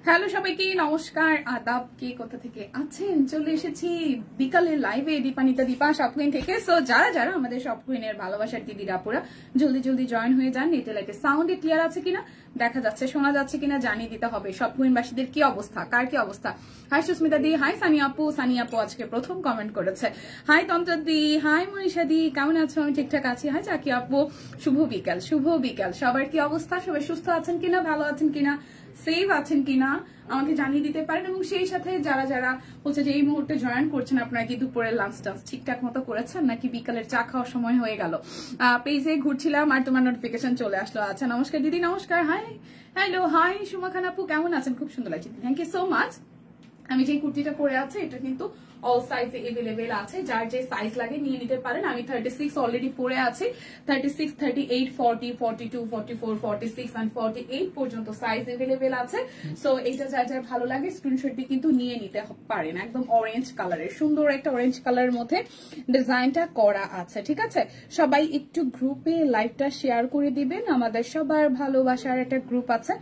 Hello সবাইকে, নমস্কার, আদাব। কে কোথা থেকে আছেন? চলে এসেছি বিকালের লাইভে দীপানিতা দীপা শপ কুইন থেকে। সো যারা যারা আমাদের শপ কুইনের ভালোবাসার দিদিরা পুরা জলদি জলদি জয়েন হয়ে যান। নেটে লাইটে সাউন্ডে ক্লিয়ার আছে কিনা, দেখা যাচ্ছে, শোনা যাচ্ছে কিনা জানিয়ে দিতে হবে। শপ কুইনবাসীদের কি অবস্থা, কার কি অবস্থা? হাই সুস্মিতা দি, হাই সানিয়া আপু। সানিয়া আপু আজকে প্রথম কমেন্ট করেছে। হাই তন্ত্র দি, হাই মনীষা দি, কেমন আছো? আমি ঠিকঠাক আছি। হাই চাকি আপু, শুভ বিকাল। শুভ বিকাল। সবার কি অবস্থা? সবাই সুস্থ আছেন কিনা, ভালো আছেন কিনা, সেভ আছেন কিনা আমাকে জানিয়ে দিতে পারেন। এবং সেই সাথে যারা যারা হচ্ছে যে এই মুহূর্তে জয়েন করছেন, আপনারা কি দুপুরের লাঞ্চ টাঞ্চ ঠিকঠাক মতো করেছেন নাকি বিকালের চা খাওয়ার সময় হয়ে গেল? পেজে ঘুরছিলাম আর তোমার নোটিফিকেশন চলে আসলো। আচ্ছা, নমস্কার দিদি, নমস্কার। হাই, হ্যালো, হাই সুমা খান আপু, কেমন আছেন? খুব সুন্দর লাগছে, থ্যাংক ইউ সো মাচ। আমি যে কুর্তিটা পরে আছি এটা কিন্তু অল সাইজে এভেলেবেল আছে, যার যে সাইজ লাগে নিয়ে নিতে পারেন। আমি 36 অলরেডি পরে আছি। 36, 38, 40, 42, 44, 46 and 48 পর্যন্ত সাইজ এভেলেবেল আছে। সো এটা যার যার ভালো লাগে স্ক্রিনশট দিয়ে কিন্তু নিয়ে নিতে পারেন। একদম অরেঞ্জ কালারের, সুন্দর একটা অরেঞ্জ কালারের মধ্যে ডিজাইনটা করা আছে। ঠিক আছে, সবাই একটু গ্রুপে লাইভটা শেয়ার করে দিবেন। আমাদের সবার ভালোবাসার একটা গ্রুপ আছে,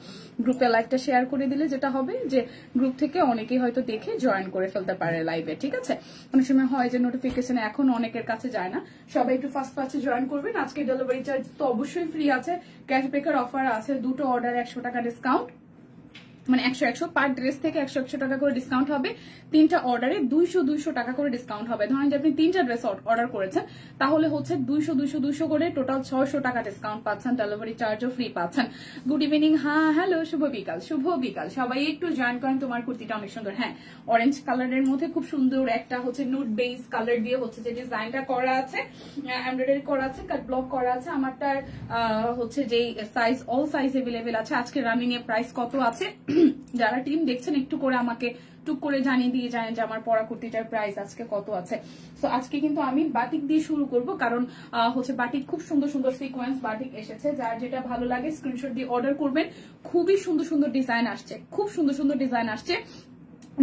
গ্রুপে লাইভটা শেয়ার করে দিলে যেটা হবে যে গ্রুপ থেকে অনেকেই হয়তো দেখে জয়েন করে ফেলতে পারে লাইভে। ঠিক আছে, অনেক সময় হয় যে নোটিফিকেশন এখন অনেকের কাছে যায় না। সবাই একটু ফার্স্ট ফার্স্টে জয়েন করবেন। আজকে ডেলিভারি চার্জ তো অবশ্যই ফ্রি আছে, ক্যাশব্যাকের অফার আছে, দুটো অর্ডার 100 টাকা ডিসকাউন্ট, মানে 100 পার ড্রেস থেকে 100 টাকা করে ডিসকাউন্ট হবে। 3টা অর্ডারে 200 টাকা করে ডিসকাউন্ট হবে। ধরেন যে আপনি 3টা ড্রেস অর্ডার করেছেন, তাহলে হচ্ছে 200 করে টোটাল 600 টাকা ডিসকাউন্ট পাচ্ছেন, ডেলিভারি চার্জও ফ্রি পাচ্ছেন। গুড ইভিনিং, হ্যাঁ হ্যালো, শুভ বিকাল। শুভ বিকাল, সবাই একটু জয়েন করেন। তোমার কুর্তিটা অনেক সুন্দর। হ্যাঁ, অরেঞ্জ কালারের মধ্যে খুব সুন্দর একটা হচ্ছে নুড বেস কালার দিয়ে হচ্ছে যে ডিজাইনটা করা আছে, এমব্রয়ডারি করা আছে, কাট ব্লক করা আছে। আমারটার হচ্ছে যে সাইজ অল সাইজ এভেলেবেল আছে। আজকে রানিং এর প্রাইস কত আছে যারা টিম দেখছেন একটু করে আমাকে টুক করে জানিয়ে দিয়ে যায় যে আমার পরা কুর্তিটার প্রাইস আজকে কত আছে। তো আজকে কিন্তু আমি বাটিক দিয়ে শুরু করব, কারণ হচ্ছে বাটিক খুব সুন্দর সুন্দর সিকোয়েন্স বাটিক এসেছে। যার যেটা ভালো লাগে স্ক্রিনশট দিয়ে অর্ডার করবেন। খুবই সুন্দর সুন্দর ডিজাইন আসছে, খুব সুন্দর সুন্দর ডিজাইন আসছে,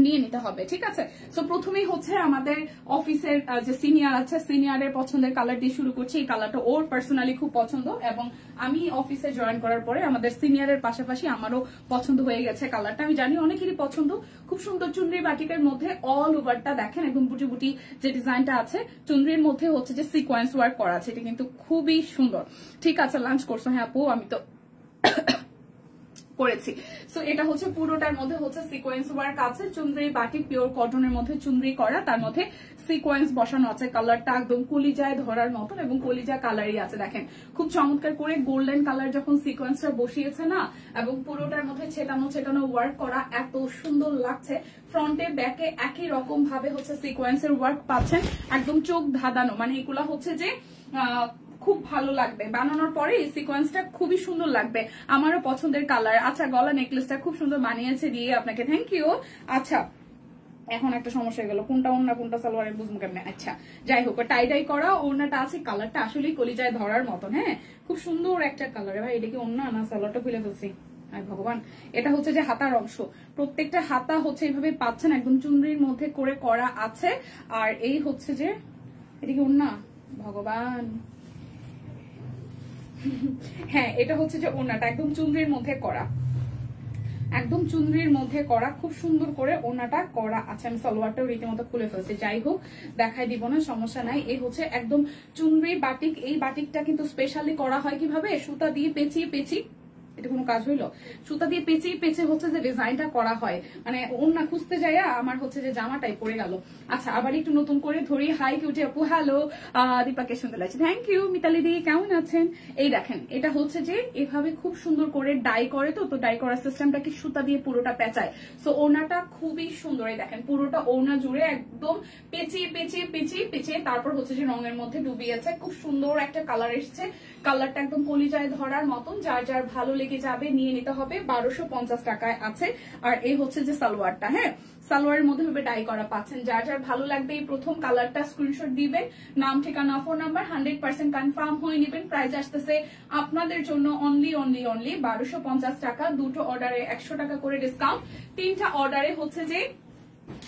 নিয়ে নিতে হবে। ঠিক আছে, সো প্রথমেই হচ্ছে আমাদের অফিসের যে সিনিয়র আছে, সিনিয়রের পছন্দের কালার দিয়ে শুরু করছি। এই কালারটা ওর পার্সোনালি খুব পছন্দ এবং আমি অফিসে জয়েন করার পরে আমাদের সিনিয়রের পাশাপাশি আমারও পছন্দ হয়ে গেছে কালারটা। আমি জানি অনেকেরই পছন্দ। খুব সুন্দর চুনরি বাটিকের মধ্যে অল ওভারটা দেখেন, একদম বুটি বুটি যে ডিজাইনটা আছে, চুনরির মধ্যে হচ্ছে যে সিকোয়েন্স ওয়ার্ক করা আছে, এটা কিন্তু খুবই সুন্দর। ঠিক আছে, লাঞ্চ করছো? হ্যাঁ আপু, আমি তো করেছি। সো এটা হচ্ছে পুরোটার মধ্যে হচ্ছে সিকোয়েন্স ওয়ার্ক আছে, চুনরি বাটিক পিওর কটনের মধ্যে চুনরি করা, তার মধ্যে সিকোয়েন্স বসানো আছে। কালারটা একদম কলিজায় ধরার মতন এবং কলিজা কালারই আছে। দেখেন খুব চমৎকার করে গোল্ডেন কালার যখন সিকোয়েন্সটা বসিয়েছে না, এবং পুরোটার মধ্যে ছেটানো ছেটানো ওয়ার্ক করা, এত সুন্দর লাগছে। ফ্রন্টে ব্যাকে একই রকম ভাবে হচ্ছে সিকোয়েন্সের ওয়ার্ক পাচ্ছেন, একদম চোখ ধাঁধানো। মানে এগুলা হচ্ছে যে খুব ভালো লাগবে বানানোর পরে, এই সিকোয়েন্সটা খুবই সুন্দর লাগবে, আমারও পছন্দের কালার। আচ্ছা, গলা নেকলেসটা খুব সুন্দর বানিয়েছে দিয়ে আপনাকে থ্যাংক ইউ। আচ্ছা, এখন একটা সমস্যা হয়ে গেল, কোনটা ওড়না কোনটা সালোয়ারে বুঝবো কেমনে? আচ্ছা যাই হোক, টাই ডাই করা ওড়নাটা আছে, কালারটা আসলেই কলিজায় ধরার মতন। হ্যাঁ, খুব সুন্দর একটা কালার। ভাই এটা কি ওড়না না সালোয়ারটা খুলে ফেলছি? ভগবান, এটা হচ্ছে যে হাতার অংশ, প্রত্যেকটা হাতা হচ্ছে এইভাবে পাচ্ছেন, একদম চুনরির মধ্যে করে করা আছে। আর এই হচ্ছে যে এটা কি ওড়না? ভগবান, হ্যাঁ এটা হচ্ছে যে ওড়নাটা একদম চুনরির মধ্যে করা, একদম চুনরির মধ্যে করা, খুব সুন্দর করে ওড়নাটা করা আছে। আমি সালোয়ারটাও রীতিমতো খুলে ফেলছি, যাই হোক দেখাই দিব না, সমস্যা নাই। এই হচ্ছে একদম চুনরি বাটিক। এই বাটিকটা কিন্তু স্পেশালি করা হয় কিভাবে, সুতা দিয়ে পেঁচিয়ে পেঁচিয়ে, এটা কোনো কাজ হইলো? সুতা দিয়ে পেঁচিয়ে পেঁচিয়ে হচ্ছে যে ডিজাইনটা করা হয়। মানে ওড়না খুঁজতে যাই আমার হচ্ছে যে জামাটাই পড়ে গেল। আচ্ছা, আবার একটু নতুন করে ধরি। হাই কিউটি আপু, হ্যালো, দীপাকে শুনতে লাগছে, থ্যাংক ইউ। মিতালি দি, কেমন আছেন? এই দেখেন, এটা হচ্ছে যে এভাবে খুব সুন্দর করে ডাই করে, তো ডাই করার সিস্টেমটা কি সুতা দিয়ে পুরোটা পেঁচায়। সো ওড়নাটা খুবই সুন্দর। এই দেখেন পুরোটা ওড়না জুড়ে একদম পেঁচিয়ে পেঁচিয়ে পেঁচিয়ে পেঁচিয়ে তারপর হচ্ছে যে রঙের মধ্যে ডুবিয়েছে। খুব সুন্দর একটা কালার এসছে, কালারটা একদম কলিজায় ধরার মতন। যার যার ভালো লেগে যাবে নিয়ে নিতে হবে। 1250 টাকায় আছে। আর এই হচ্ছে যে সালোয়ারটা, হ্যাঁ সালোয়ারের মধ্যে ভাবে ডাই করা পাচ্ছেন। যার যার ভালো লাগবে এই প্রথম কালারটা স্ক্রিনশট দিবেন, নাম ঠিকানা ফোন নাম্বার 100% কনফার্ম হয়ে নেবেন। প্রাইস আসতেছে আপনাদের জন্য অনলি 1250 টাকা। দুটো অর্ডারে 100 টাকা করে ডিসকাউন্ট, 3টা অর্ডারে হচ্ছে যে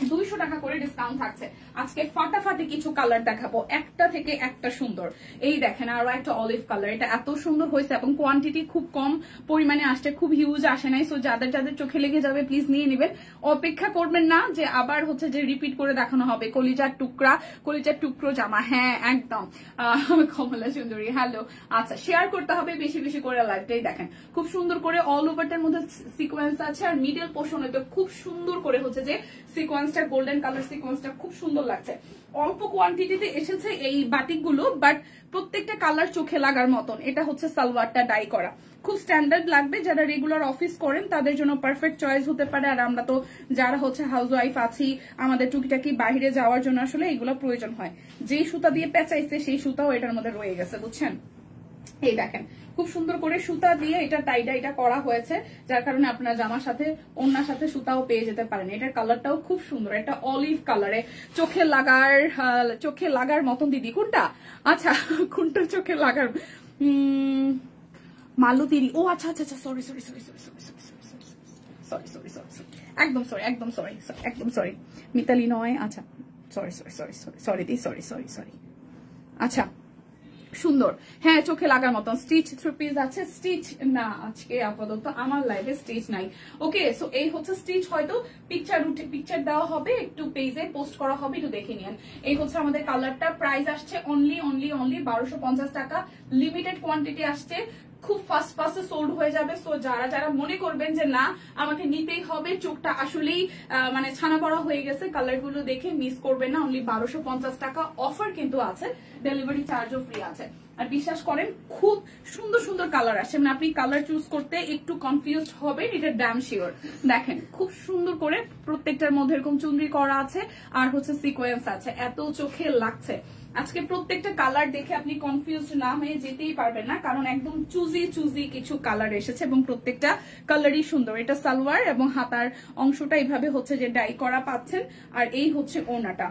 200 টাকা করে ডিসকাউন্ট থাকছে। আজকে ফাটাফাটি কিছু কালার দেখাবো, একটা থেকে একটা সুন্দর। এই দেখেন আরো একটা অলিভ কালার, এটা এত সুন্দর হয়েছে এবং কোয়ান্টিটি খুব কম পরিমাণে আসছে, খুব হিউজ আসে নাই। সো যাদের যাদের চোখে লেগে যাবে প্লিজ নিয়ে নেবেন, অপেক্ষা করবেন না যে আবার হচ্ছে যে রিপিট করে দেখানো হবে। কলিজার টুকরা, কলিজার টুকরো জামা, হ্যাঁ একদম কমলা সুন্দরী হ্যালো। আচ্ছা শেয়ার করতে হবে বেশি বেশি করে লাইভটাই। দেখেন খুব সুন্দর করে অল ওভারটার মধ্যে সিকোয়েন্স আছে, আর মিডল পোর্শনে তো খুব সুন্দর করে হচ্ছে যে সিকোয়েন্সটা, গোল্ডেন কালার সিকোয়েন্সটা খুব সুন্দর লাগছে। অল্প কোয়ান্টিটিতে এসেছে এই বাটিকগুলো, বাট প্রত্যেকটা কালার চোখে লাগার মতন। এটা হচ্ছে সালোয়ারটা ডাই করা, খুব স্ট্যান্ডার্ড লাগবে। যারা রেগুলার অফিস করেন তাদের জন্য পারফেক্ট চয়েস হতে পারে। আর আমরা তো যারা হচ্ছে হাউস ওয়াইফ আছি, আমাদের টুকিটাকি বাইরে যাওয়ার জন্য আসলে এগুলো প্রয়োজন হয়। যেই সুতা দিয়ে পেঁচাইছে সেই সুতাও এটার মধ্যে রয়ে গেছে, বুঝছেন। এই দেখেন খুব সুন্দর করে সুতা দিয়ে এটা টাইডাইটা করা হয়েছে, যার কারণে আপনার জামার সাথে ওনার সাথে সুতাও পেয়ে যেতে পারেন। এটার কালারটাও খুব সুন্দর, একটা অলিভ কালারে, চোখে লাগার মতন। দিদি কোনটা? আচ্ছা কোনটা চোখে লাগার? মালুতিরি, ও আচ্ছা আচ্ছা আচ্ছা, sorry sorry sorry sorry sorry sorry sorry sorry sorry, একদম সরি একদম সরি একদম সরি, মিতালি নয়। আচ্ছা sorry sorry sorry sorry sorry দি সরি সরি সরি। আচ্ছা সুন্দর, হ্যাঁ চোখে লাগার মতন। স্টিচ 3 পিস আছে, স্টিচ না আজকে আপাতত আমার লাইভে স্টিচ নাই। ওকে সো এই হচ্ছে স্টিচ, হয়তো পিকচার দেওয়া হবে, একটু পেজে পোস্ট করা হবে, একটু দেখে নিন। এই হচ্ছে আমাদের কালারটা, প্রাইস আসছে অনলি 1250 টাকা। লিমিটেড কোয়ান্টিটি আসছে, খুব ফাস্টে সোল্ড হয়ে যাবে। সো যারা যারা মনে করবেন যে না আমাকে নিতেই হবে, চোখটা আসলেই মানে ছানা পড়া হয়ে গেছে, কালার গুলো দেখে মিস করবেন না। অনলি 1250 টাকা। অফার কিন্তু আছে, ডেলিভারি চার্জও ফ্রি আছে। আর বিশ্বাস করেন খুব সুন্দর সুন্দর কালার আসে, মানে আপনি কালার চুজ করতে একটু কনফিউজড হবেন, এটা ড্যাম শিওর। দেখেন খুব সুন্দর করে প্রত্যেকটার মধ্যে এরকম চুনরি করা আছে, আর হচ্ছে সিকোয়েন্স আছে, এত চোখে লাগছে। আজকে প্রত্যেকটা কালার দেখে আপনি কনফিউজ না হয়ে যেতেই পারবেন না, কারণ একদম চুজি কিছু কালার এসেছে এবং প্রত্যেকটা কালারই সুন্দর। এটা সালোয়ার এবং হাতার অংশটা এইভাবে হচ্ছে যে ডাই করা পাচ্ছেন, আর এই হচ্ছে ওড়নাটা।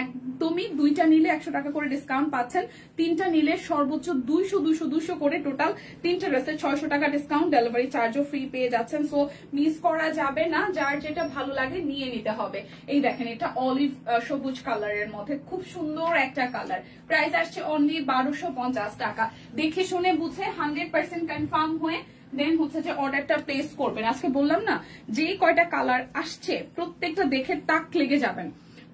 একদমই দুইটা নিলে 100 টাকা করে ডিসকাউন্ট পাচ্ছেন, তিনটা নিলে সর্বোচ্চ 200 করে, টোটাল তিনটা ড্রেসে 600 টাকা ডিসকাউন্ট, ডেলিভারি চার্জও ফ্রি পেয়ে যাচ্ছেন। সো মিস করা যাবে না, যার যেটা ভালো লাগে নিয়ে নিতে হবে। এই দেখেন এটা অলিভ সবুজ কালারের মধ্যে খুব সুন্দর একটা কালার, প্রাইস আসছে অনলি 1250 টাকা। দেখে শুনে বুঝে 100% কনফার্ম হয়ে দেন হচ্ছে যে অর্ডারটা প্লেস করবেন। আজকে বললাম না যেই কয়টা কালার আসছে প্রত্যেকটা দেখে তাক লেগে যাবেন,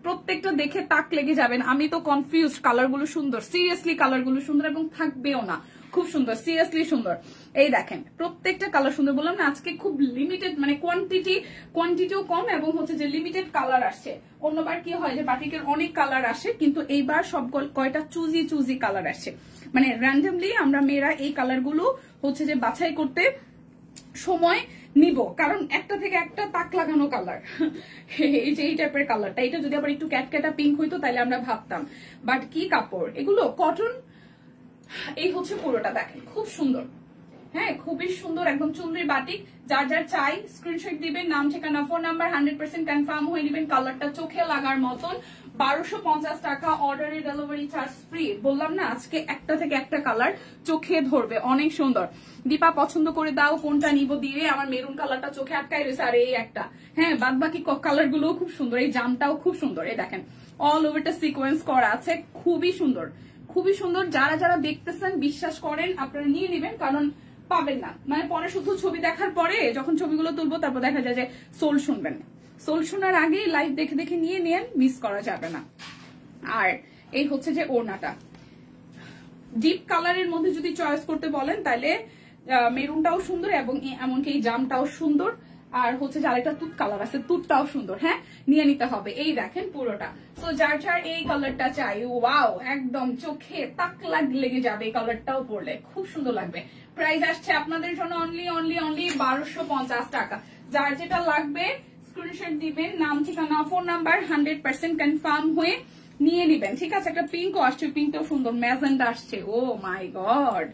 প্রত্যেকটা দেখে তাক লেগে যাবেন। আমি তো কনফিউজ, কালারগুলো সুন্দর, সিরিয়াসলি কালারগুলো সুন্দর এবং থাকবেও না, খুব সুন্দর, সিরিয়াসলি সুন্দর। এই দেখেন প্রত্যেকটা কালার সুন্দর। বললাম না আজকে খুব লিমিটেড, মানে কোয়ান্টিটিও কম এবং হচ্ছে যে লিমিটেড কালার আসছে। অন্যবার কি হয় যে বাটিকের অনেক কালার আসে, কিন্তু এইবার সব কয়টা চুজি কালার আসছে। মানে র্যান্ডমলি আমরা মেয়েরা এই কালারগুলো হচ্ছে যে বাছাই করতে সময় নিব, কারণ একটা থেকে একটা তাক লাগানো কালার। এই যে এই টাইপের কালারটা, এটা যদি আবার একটু ক্যাটক্যাটা পিঙ্ক হইতো তাহলে আমরা ভাবতাম, বাট কি কাপড় এগুলো, কটন। এই হচ্ছে পুরোটা দেখেন খুব সুন্দর, হ্যাঁ খুবই সুন্দর, একদম চুনরি বাটিক। যার যার চাই স্ক্রিনশট দিবেন, নাম ঠিকানা ফোন নাম্বার, 100% কনফার্ম হয়ে নেবেন। কালারটা চোখে লাগার মতন, 1250 টাকা, অর্ডারে ডেলিভারি চার্জ ফ্রি। বললাম না আজকে একটা থেকে একটা কালার চোখে ধরবে, অনেক সুন্দর। দীপা পছন্দ করে দাও কোনটা নিব দিয়ে, আমার মেরুন কালারটা চোখে আটকাই রয়েছে, আর এই একটা, হ্যাঁ বাদ বাকি কালার গুলো খুব সুন্দর। এই জামটাও খুব সুন্দর, এই দেখেন অল ওভারটা সিকোয়েন্স করা আছে, খুবই সুন্দর খুবই সুন্দর। যারা যারা দেখতেছেন বিশ্বাস করেন আপনারা নিয়ে নেবেন, কারণ পাবেন না, মানে পরে শুধু ছবি দেখার পরে যখন ছবিগুলো তুলবো তারপর দেখা যায় যে সোল শুনবেন, সোল শোনার আগে লাইভ দেখে দেখে নিয়ে নেন, মিস করা যাবে না। আর এই হচ্ছে যে ওড়নাটা, ডিপ কালারের মধ্যে যদি চয়েস করতে বলেন তাহলে মেরুনটাও সুন্দর এবং এমনকি এই জামটাও সুন্দর, আর হচ্ছে যে আরেকটা তুত কালার আছে, তুতটাও সুন্দর, হ্যাঁ নিয়ে নিতে হবে। এই দেখেন পুরোটা। সো যার যার এই কালারটা চাই, ওয়াও একদম চোখে তাক লেগে যাবে, এই কালারটাও পরলে খুব সুন্দর লাগবে। প্রাইস আসছে আপনাদের জন্য অনলি 1250 টাকা। যার যেটা লাগবে স্ক্রিনশট দিবেন, নাম ঠিকানা ফোন নাম্বার, 100% কনফার্ম হয়ে নিয়ে নিবেন, ঠিক আছে। একটা পিঙ্কও আসছে, পিঙ্কটাও সুন্দর, ম্যাজেন্টা আসছে, ও মাই গড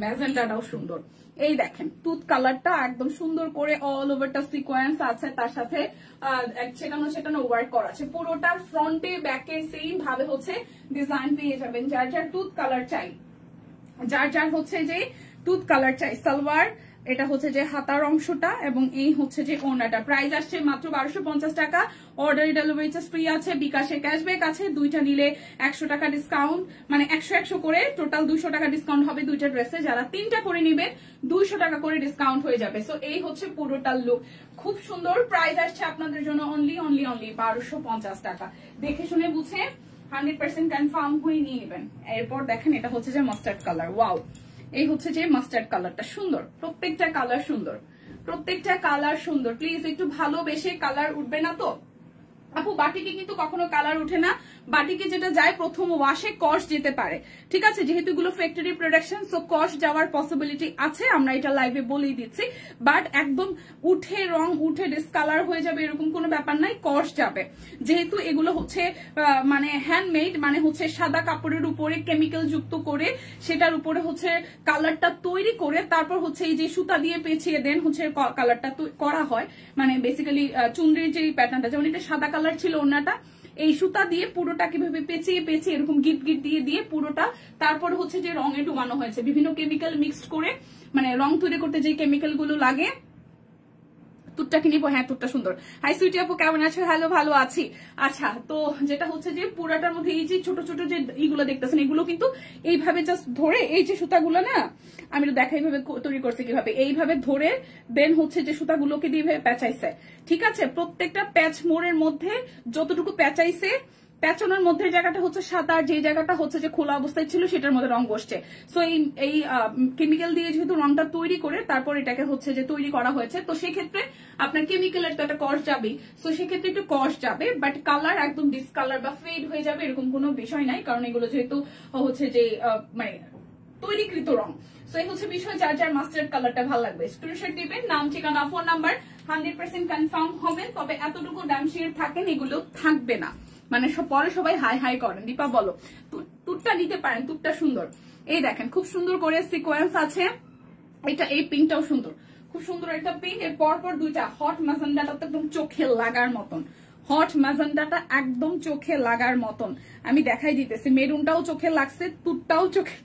ম্যাজেন্টাটাও সুন্দর। এই দেখেন তুত কালারটা একদম সুন্দর করে অল ওভারটা সিকোয়েন্স আছে, তার সাথে সেখানে ওয়ার্ক করা আছে। পুরোটা ফ্রন্টে ব্যাকে সেম ভাবে হচ্ছে ডিজাইন পেয়ে যাবেন। যার যার তুত কালার চাই, যার যার হচ্ছে যে তুত কালার চাই, সালোয়ার এটা হচ্ছে যে হাতার অংশটা এবং এই হচ্ছে যে ওড়নাটা। প্রাইস আসছে মাত্র 1250 টাকা। অর্ডার ডেলিভারি চার্জ ফ্রি আছে, বিকাশে ক্যাশব্যাক আছে। দুইটা নিলে 100 টাকা ডিসকাউন্ট, মানে 100 করে টোটাল 200 টাকা ডিসকাউন্ট হবে দুইটা ড্রেসে। যারা 3টা করে নিবে 200 টাকা করে ডিসকাউন্ট হয়ে যাবে। সো এই হচ্ছে পুরোটার লুক, খুব সুন্দর। প্রাইস আসছে আপনাদের জন্য অনলি 1250 টাকা। দেখে শুনে বুঝে 100% কনফার্ম হয়ে নিয়ে নেবেন। এরপর দেখেন এটা হচ্ছে যে মাস্টার্ড কালার। ওয়াও, এই হচ্ছে যে মাস্টার্ড কালারটা সুন্দর, প্রত্যেকটা কালার সুন্দর, প্রত্যেকটা কালার সুন্দর। প্লিজ একটু ভালোবেসে, কালার উঠবে না তো আপু। বাটিকে কিন্তু কখনো কালার উঠে না, বাটিকে যেটা যায় প্রথম ওয়াশে কস যেতে পারে, ঠিক আছে, যেহেতু এগুলো ফ্যাক্টরি প্রোডাকশন, সো কস যাওয়ার পসিবিলিটি আছে, আমরা এটা লাইভে বলেই দিচ্ছি। বাট একদম উঠে রং উঠে ডিসকালার হয়ে যাবে এরকম কোনো ব্যাপার নাই, কস যাবে। যেহেতু এগুলো হচ্ছে মানে হ্যান্ডমেড, মানে হচ্ছে সাদা কাপড়ের উপরে কেমিক্যাল যুক্ত করে সেটার উপরে হচ্ছে কালারটা তৈরি করে তারপর হচ্ছে এই যে সুতা দিয়ে পেঁচিয়ে দেন হচ্ছে কালারটা করা হয়। মানে বেসিক্যালি চুনরির যে প্যাটার্নটা, যেমন এটা সাদা কালার ছিল ওড়নাটা, এই সুতা দিয়ে পুরোটা কিভাবে পেঁচিয়ে পেঁচিয়ে এরকম গিট গিট দিয়ে দিয়ে পুরোটা তারপর হচ্ছে যে রঙে ডুবানো হয়েছে বিভিন্ন কেমিক্যাল মিক্সড করে, মানে রং তৈরি করতে যে কেমিক্যাল গুলো লাগে। তুরটা কিনিব, হ্যাঁ তুরটা সুন্দর। হাই সুইটি আপু কেমন আছো? হ্যালো, ভালো আছি। আচ্ছা, তো যেটা হচ্ছে যে পুরাটার মধ্যে এই যে ছোট ছোট যে ইগুলো দেখতেছেন, এগুলো কিন্তু এইভাবে জাস্ট ধরে, এই যে সুতাগুলো না, আমি তো দেখা এইভাবে তৈরি করছি কিভাবে, এইভাবে ধরে দেন হচ্ছে যে সুতাগুলোকে দিয়ে পেঁচাইছে, ঠিক আছে। প্রত্যেকটা প্যাচ মোড়ের মধ্যে যতটুকু পেঁচাইছে, পেঁচানোর মধ্যে জায়গাটা হচ্ছে সাদা, যে জায়গাটা হচ্ছে যে খোলা অবস্থায় ছিল সেটার মধ্যে রং বসছে। সো এই কেমিক্যাল দিয়ে যেহেতু রংটা তৈরি করে তারপর এটাকে হচ্ছে যে তৈরি করা হয়েছে, তো সেক্ষেত্রে আপনার কেমিক্যালের তো একটা কস্ট যাবে, সো সেক্ষেত্রে একটু কস্ট যাবে। বাট কালার একদম ডিসকালার বা ফেড হয়ে যাবে এরকম কোনো বিষয় নাই, কারণ এগুলো যেহেতু হচ্ছে যে মানে তৈরিকৃত রং। সো এই হচ্ছে বিষয়, যার যার মাস্টার্ড কালারটা ভালো লাগবে স্ক্রিনশট দিবেন, নাম ঠিকানা ফোন নাম্বার 100% কনফার্ম হবে। তবে এতটুকু ড্যাম শিওর থাকেন এগুলো থাকবে না, মানে পরে সবাই হাই হাই করেন। দীপা বলো, তুরটা নিতে পারেন, তুরটা সুন্দর। এই দেখেন খুব সুন্দর করে সিকোয়েন্স আছে, এটা এই পিঙ্কটাও সুন্দর, খুব সুন্দর একটা পিঙ্ক। এর পরপর দুইটা হট ম্যাজেন্ডাটা তো একদম চোখে লাগার মতন, হট ম্যাজেন্ডাটা একদম চোখে লাগার মতন। আমি দেখাই দিতেছি, মেরুনটাও চোখে লাগছে, তুরটাও চোখে।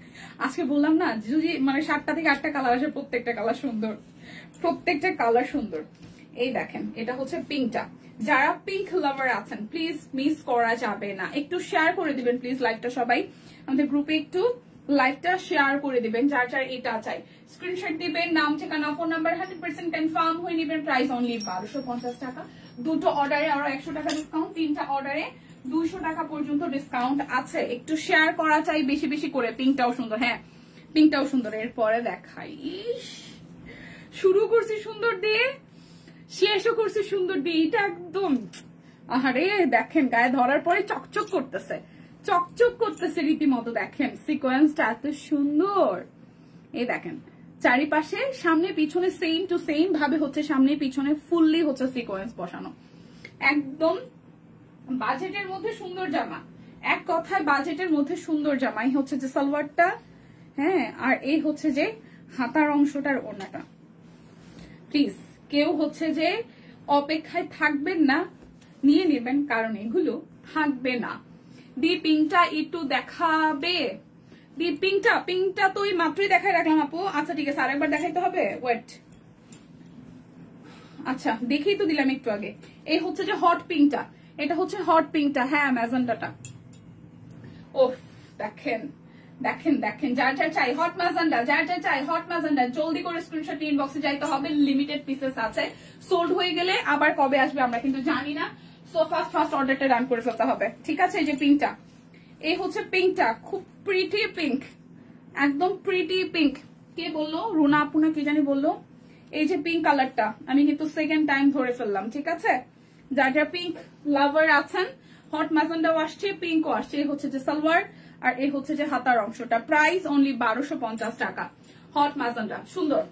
আজকে বললাম না, যদি মানে 7টা থেকে 8টা কালার আসে, প্রত্যেকটা কালার সুন্দর, প্রত্যেকটা কালার সুন্দর। এই দেখেন এটা হচ্ছে পিঙ্কটা। যারা পিঙ্ক লাভার আছেন প্লিজ মিস করা যাবে না, একটু শেয়ার করে দিবেন প্লিজ লাইভটা, সবাই আমাদের গ্রুপে একটু লাইভটা শেয়ার করে দিবেন। যার যার এটা চাই স্ক্রিনশট দিবেন, নাম ঠিকানা ফোন নাম্বার 100% কনফার্ম হয়ে নেবেন। প্রাইস অনলি 1250 টাকা। দুটো অর্ডারে আরো 100 টাকা ডিসকাউন্ট, 3টা অর্ডারে 200 টাকা পর্যন্ত ডিসকাউন্ট আছে। একটু শেয়ার করা চাই বেশি বেশি করে। পিঙ্কটাও সুন্দর, হ্যাঁ পিঙ্কটাও সুন্দর। এরপরে দেখাই, শুরু করছি সুন্দর দিয়ে, শেষও করছি সুন্দর দিয়ে। এটা একদম আরে দেখেন গায়ে ধরার পরে চকচক করতেছে, চকচক করতেছে রীতিমতো। দেখেন সিকোয়েন্সটা এত সুন্দর। এই দেখেন চারিপাশে সামনে পিছনে সেম টু সেম ভাবে হচ্ছে, সামনে পিছনে ফুললি হচ্ছে সিকোয়েন্স বসানো। একদম বাজেটের মধ্যে সুন্দর জামা, এক কথায় বাজেটের মধ্যে সুন্দর জামা। এই হচ্ছে যে সালোয়ারটা, হ্যাঁ, আর এই হচ্ছে যে হাতার অংশটার ওড়নাটা। প্লিজ কেউ হচ্ছে যে অপেক্ষায় থাকবেন না, নিয়ে নেবেন, কারণ এগুলো থাকবে না। দি পিঙ্কটা একটু দেখাবে, দি পিঙ্কটা তো ওই মাত্রই দেখাই রাখলাম আপু। আচ্ছা ঠিক আছে, আরেকবার দেখাইতে হবে, ওয়েট। আচ্ছা দেখেই তো দিলাম একটু আগে। এই হচ্ছে যে হট পিঙ্কটা, এটা হচ্ছে হট পিঙ্কটা, হ্যাঁ ম্যাজেন্ডাটা। ও দেখেন দেখেন দেখেন, যার যার চাই হট ম্যাজেন্ডা, যার যার চাই হট ম্যাজেন্ডা জলদি করে স্ক্রিনশট ইনবক্সে যাইতে হবে। লিমিটেড পিসেস আছে, সোল্ড হয়ে গেলে আবার কবে আসবে আমরা কিন্তু জানি না। সো ফার্স্ট অর্ডারটা রান করে ফেলতে হবে, ঠিক আছে। এই যে পিঙ্কটা, এই হচ্ছে পিঙ্কটা, খুব প্রিটি পিঙ্ক, একদম প্রিটি পিঙ্ক। কে বললো, রুনা আপু না কে জানি বললো। এই যে পিঙ্ক কালারটা আমি কিন্তু সেকেন্ড টাইম ধরে ফেললাম, ঠিক আছে। যার যার পিঙ্ক লাভার আছেন, হট ম্যাজেন্ডাও আসছে, পিঙ্কও আসছে। এই হচ্ছে যে সালোয়ার, আর এই হচ্ছে যে হাতার অংশটা। প্রাইস অনলি 1250 টাকা। হট ম্যাজেন্ডা সুন্দর,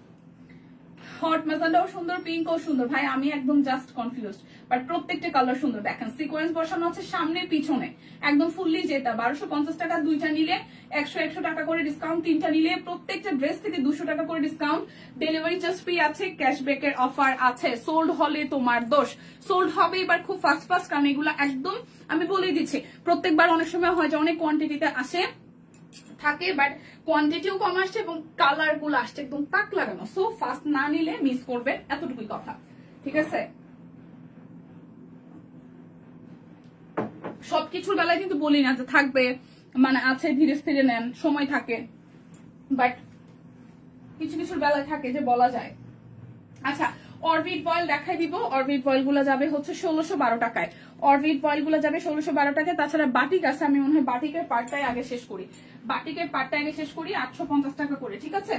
হট ম্যাজেন্ডাও সুন্দর, পিঙ্কও সুন্দর। ভাই আমি একদম জাস্ট কনফিউজড, বাট প্রত্যেকটা কালার সুন্দর। দেখেন সিকোয়েন্স বসানো আছে সামনে পিছনে, একদম ফুললি যেটা। 1250 টাকা, দুইটা নিলে 100 টাকা করে ডিসকাউন্ট, 3টা নিলে প্রত্যেকটা ড্রেস থেকে 200 টাকা করে ডিসকাউন্ট। ডেলিভারি চার্জ ফ্রি আছে, ক্যাশব্যাকের অফার আছে। সোল্ড হলে তোমার দোষ, সোল্ড হবে এবার খুব ফাস্ট, কারণ এগুলো একদম আমি বলেই দিচ্ছি, প্রত্যেকবার অনেক সময় হয় যে অনেক কোয়ান্টিটিতে আসে, থাকে, বাট কোয়ান্টিটিও কম আসছে এবং কালার গুলো আসছে একদম তাক লাগানো। সো ফার্স্ট না নিলে মিস করবে, এতটুকুই কথা, ঠিক আছে? সবকিছুর বেলায় কিন্তু বলি না যে থাকবে, মানে আছে ধীরে স্থিরে নেন, সময় থাকে, বাট কিছু কিছুর বেলায় থাকে যে বলা যায়। আচ্ছা, অরবিট ফয়েল দেখাই দিব। অরবিট ফয়েল গুলো যাবে হচ্ছে 1612 টাকায়। অরবিট ফয়েল গুলো যাবে 1612 টাকায়। তাছাড়া বাটিক আছে, আমি মনে হয় বাটিকের পার্টটাই আগে শেষ করি, 850 টাকা করে, ঠিক আছে?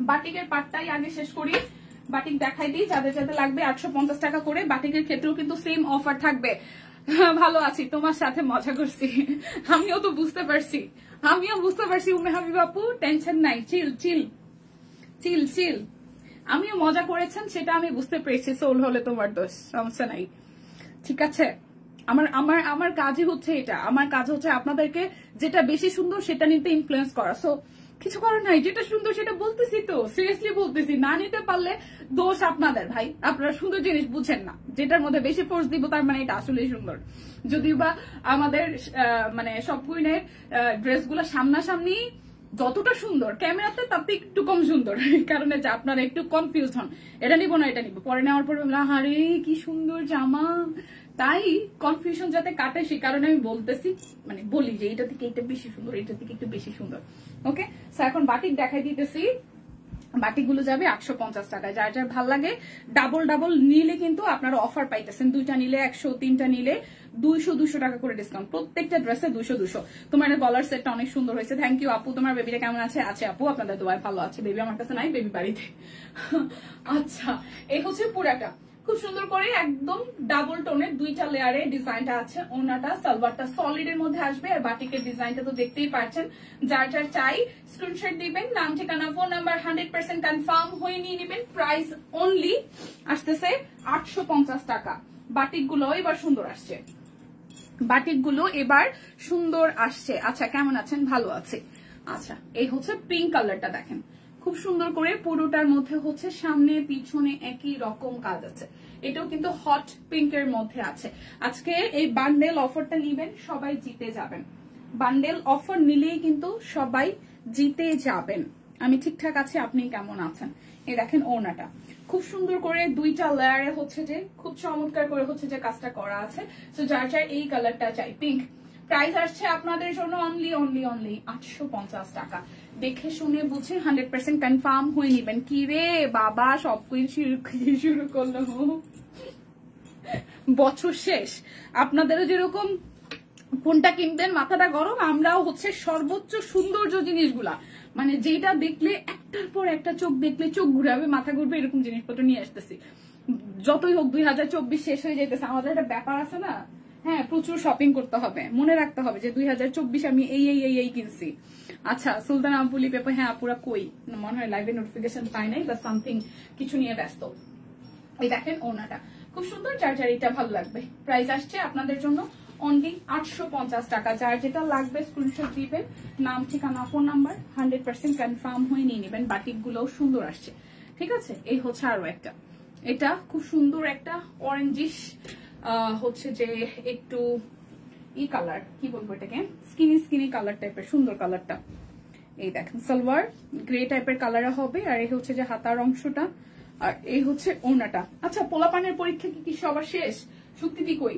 বাটিকের পার্টটাই আগে শেষ করি, বাটিক দেখাই দিই যাদের যাদের লাগবে। 850 টাকা করে। বাটিকের ক্ষেত্রেও কিন্তু সেম অফার থাকবে। ভালো আছি, তোমার সাথে মজা করছি, আমিও তো বুঝতে পারছি, উম্মে হাবিবা আপু, টেনশন নাই, চিল চিল চিল চিল। আমিও মজা করেছেন সেটা আমি বুঝতে পেরেছি, সোল হলে তোমার দোষ, সমস্যা নাই, ঠিক আছে? আমার কাজই হচ্ছে এটা, আমার কাজ হচ্ছে আপনাদেরকে যেটা বেশি সুন্দর সেটা নিতে ইনফ্লুয়েন্স করা। সো কিছু করার নাই, যেটা সুন্দর সেটা বলতেছি, তো সিরিয়াসলি বলতেছি। না নিতে পারলে দোষ আপনাদের, ভাই, আপনারা সুন্দর জিনিস বুঝেন না। যেটার মধ্যে বেশি ফোর্স দিব তার মানে এটা আসলেই সুন্দর। যদিও বা আমাদের মানে সব কুইনের ড্রেসগুলো সামনাসামনি যতটা সুন্দর, ক্যামেরাতে তাতে একটু কম সুন্দর, কারণ যে আপনারা একটু কনফিউজ হন, এটা নিবো না এটা নিবো, পরে নেওয়ার পর আরে কি সুন্দর জামা। তাই কনফিউশন যাতে কাটে সে কারণে আমি বলতেছি, মানে বলি যে এটা থেকে এটা বেশি সুন্দর, এটা থেকে একটু বেশি সুন্দর। ওকে, সো এখন বাটিক দেখাই দিতেছি। বাটিকগুলো যাবে 850 টাকায়। যার যার ভাল লাগে ডাবল ডাবল নিলে কিন্তু আপনারা অফার পাইতেছেন। 2টা নিলে 100, 3টা নিলে 200 টাকা করে ডিসকাউন্ট। প্রত্যেকটা ড্রেসে 200। তোমার গলার সেটটা অনেক সুন্দর হয়েছে, থ্যাংক ইউ আপু। তোমার বেবিটা কেমন আছে? আছে আপু, আপনাদের দোয়ায় ভালো আছে। বেবি আমার কাছে নাই, বেবি বাড়িতে। আচ্ছা, এই হচ্ছে পুরাটা খুব সুন্দর করে একদম ডাবল টোনের 2টা লেয়ারে ডিজাইনটা আছে। ওনাটা সালোয়ারটা সলিড এর মধ্যে আসবে, আর বাটিকের ডিজাইনটা তো দেখতেই পাচ্ছেন। যার যার চাই স্ক্রিনশট দিবেন, নাম ঠিকানা ফোন নাম্বার 100% কনফার্ম হয়ে নিয়ে নেবেন। প্রাইস অনলি আসতেছে 850 টাকা। বাটিকগুলো এবার সুন্দর আসছে, বাটিকগুলো এবার সুন্দর আসছে। আচ্ছা, কেমন আছেন? ভালো আছে। আচ্ছা, এই হচ্ছে পিঙ্ক কালারটা, দেখেন খুব সুন্দর করে পুরোটার মধ্যে হচ্ছে সামনে পিছনে একই রকম কাজ আছে। এটাও কিন্তু হট পিঙ্কের মধ্যে আছে। আজকে এই বান্ডেল অফারটা নিবেন, সবাই জিতে যাবেন। বান্ডেল অফার নিলেই কিন্তু সবাই জিতে যাবেন। আমি ঠিকঠাক আছি, আপনি কেমন আছেন? এই দেখেন ওড়নাটা খুব সুন্দর করে 2টা লেয়ারে হচ্ছে যে খুব চমৎকার করে হচ্ছে যে কাজটা করা আছে। সো যার যার এই কালারটা চাই, পিঙ্ক। প্রাইস আসছে আপনাদের জন্য অনলি 850 টাকা। দেখে শুনে বুঝে 100% কনফার্ম হয়ে নিবেন। কি রে বাবা, সব শুরু করলো, বছর শেষ, আপনাদেরও যেরকম কোনটা কিনবেন মাথাটা গরম, আমরাও হচ্ছে সর্বোচ্চ সৌন্দর্য জিনিসগুলা, মানে যেটা দেখলে একটার পর একটা চোখ দেখলে চোখ ঘুরাবে, মাথা ঘুরবে, এরকম জিনিসপত্র নিয়ে আসতেছি। যতই হোক 2024 শেষ হয়ে যেতেছে, আমাদের একটা ব্যাপার আছে না, হ্যাঁ, প্রচুর শপিং করতে হবে, মনে রাখতে হবে যে 2024 আমি এই কিনছি। আচ্ছা, সুলতান আপুলি পেপার, হ্যাঁ আপুরা কই, মনে হয় লাইভে নোটিফিকেশন পাই নাই বা সামথিং কিছু নিয়ে ব্যস্ত। এই দেখেন ওনাটা খুব সুন্দর, যার যার এটা ভালো লাগবে। প্রাইস আসছে আপনাদের জন্য অনলি 850 টাকা। যার যেটা লাগবে স্ক্রিনশট দিবেন, নাম ঠিকানা ফোন নাম্বার 100% কনফার্ম হয়ে নিয়ে নেবেন। বাটিক গুলোও সুন্দর আসছে, ঠিক আছে? এই হচ্ছে আরো একটা, এটা খুব সুন্দর একটা অরেঞ্জিশ হচ্ছে যে একটু ই কালার, কি বলবো এটাকে, স্কিনি কালার টাইপের, সুন্দর কালারটা। এই দেখেন সালোয়ার গ্রে টাইপের কালারে হবে, আর এই হচ্ছে যে হাতার অংশটা, আর এই হচ্ছে ওড়নাটা। আচ্ছা, পোলাপানের পরীক্ষা কি সবার শেষ? শুক্তিটি কই?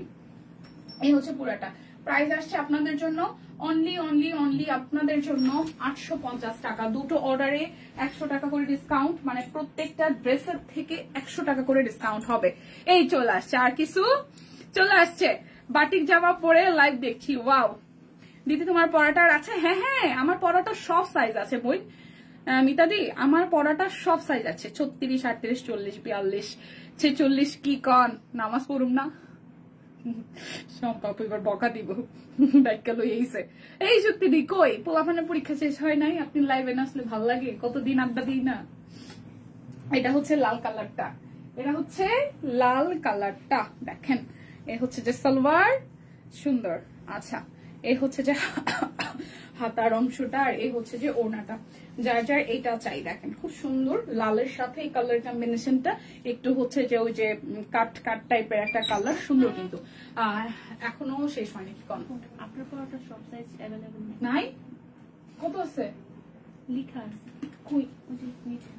এই হচ্ছে পুরাটা। প্রাইস আসছে আপনাদের জন্য অনলি আপনাদের জন্য 850 টাকা। 2টো অর্ডারে 100 টাকা করে ডিসকাউন্ট, মানে প্রত্যেকটা ড্রেসের থেকে 100 টাকা করে ডিসকাউন্ট হবে। এই চলে আসছে, আর কিছু চলে আসছে। বাটিক জামা পরে লাইভ দেখছি, ওয়াও দিদি তোমার পরাটা আছে? হ্যাঁ, আমার পরাটা সব সাইজ আছে বই, মিতাদি আমার পরাটা সব সাইজ আছে, 36, 38, 40, 42, 46। কি কন, নামাজ পড়ুম না? সম্পাপু এবার বকা দিব, ডাক্কা লই এইছে। এই সত্যি দি কই, পোলাপানের পরীক্ষা শেষ হয় নাই, আপনি লাইভে না আসলে ভালো লাগে, কতদিন আড্ডা দিই না। এটা হচ্ছে লাল কালারটা, দেখেন। এ হচ্ছে যে সালোয়ার, সুন্দর। আচ্ছা, এই হচ্ছে যে হাতার অংশটা, আর এই হচ্ছে যে ওড়নাটা। যার যার এটা চাই দেখেন খুব সুন্দর লালের সাথে এই কালার কম্বিনেশনটা একটু হচ্ছে যে ওই যে কাট কাট টাইপের একটা কালার, সুন্দর কিন্তু। এখনো শেষ হয়নি। কি কোন আপনার পরাটা সব সাইজ अवेलेबल নাই? কত আছে লেখা আছে কই? ওই যে নিচে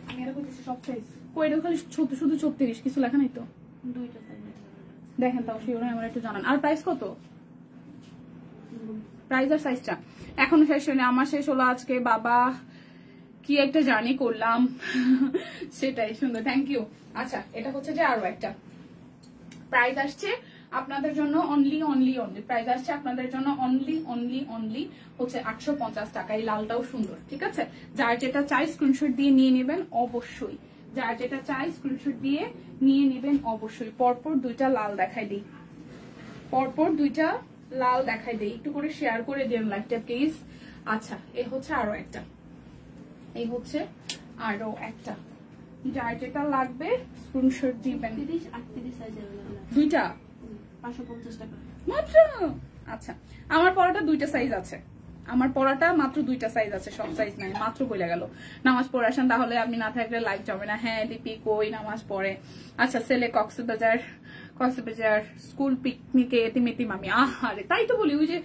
আমি এটা কইতেছি সব সাইজ কই? এটা খালি শুধু 34, কিছু লেখা নাই তো। দুইটা সাইজ দেখেন তাও শিওর আমার একটু জানান। আর প্রাইস কত? প্রাইস আর সাইজটা এখনো শেষ হয়নি। আমার শেষ হলো আজকে। বাবা কি একটা জার্নি করলাম সেটাই সুন্দর, থ্যাংক ইউ। আচ্ছা এটা হচ্ছে যে আরো একটা প্রাইস আসছে আপনাদের জন্য অনলি প্রাইস আসছে আপনাদের জন্য অনলি হচ্ছে 850 টাকা। এই লালটাও সুন্দর, ঠিক আছে? যার যেটা চাই স্ক্রিনশট দিয়ে নিয়ে নেবেন অবশ্যই, যার যেটা চাই স্ক্রিনশট দিয়ে নিয়ে নেবেন অবশ্যই। পরপর দুইটা লাল দেখাই দিই, পরপর দুইটা লাল দেখাই দিই, একটু করে শেয়ার করে দিন লাইভটা প্লিজ। আচ্ছা এই হচ্ছে আরো একটা, এই হচ্ছে আরো একটা, যার যেটা লাগবে স্ক্রিনশট দিবেন। 38 সাইজ अवेलेबल আছে দুইটা 550 টাকা মাত্র। আচ্ছা আমার পরাটা দুইটা সাইজ আছে, আমার পরাটা মাত্র দুইটা সাইজ আছে, সব সাইজ নাই। মাত্র বলে গেল নামাজ পড়ে আসেন, তাহলে আপনি না থাকলে লাইভ যাবে না। হ্যাঁ লিপি কই নামাজ পড়ে? আচ্ছা ছেলে কক্সবাজার স্কুল পিকনিকে এতিমেতিম আমি। আহারে তাই তো বলি, ওই যে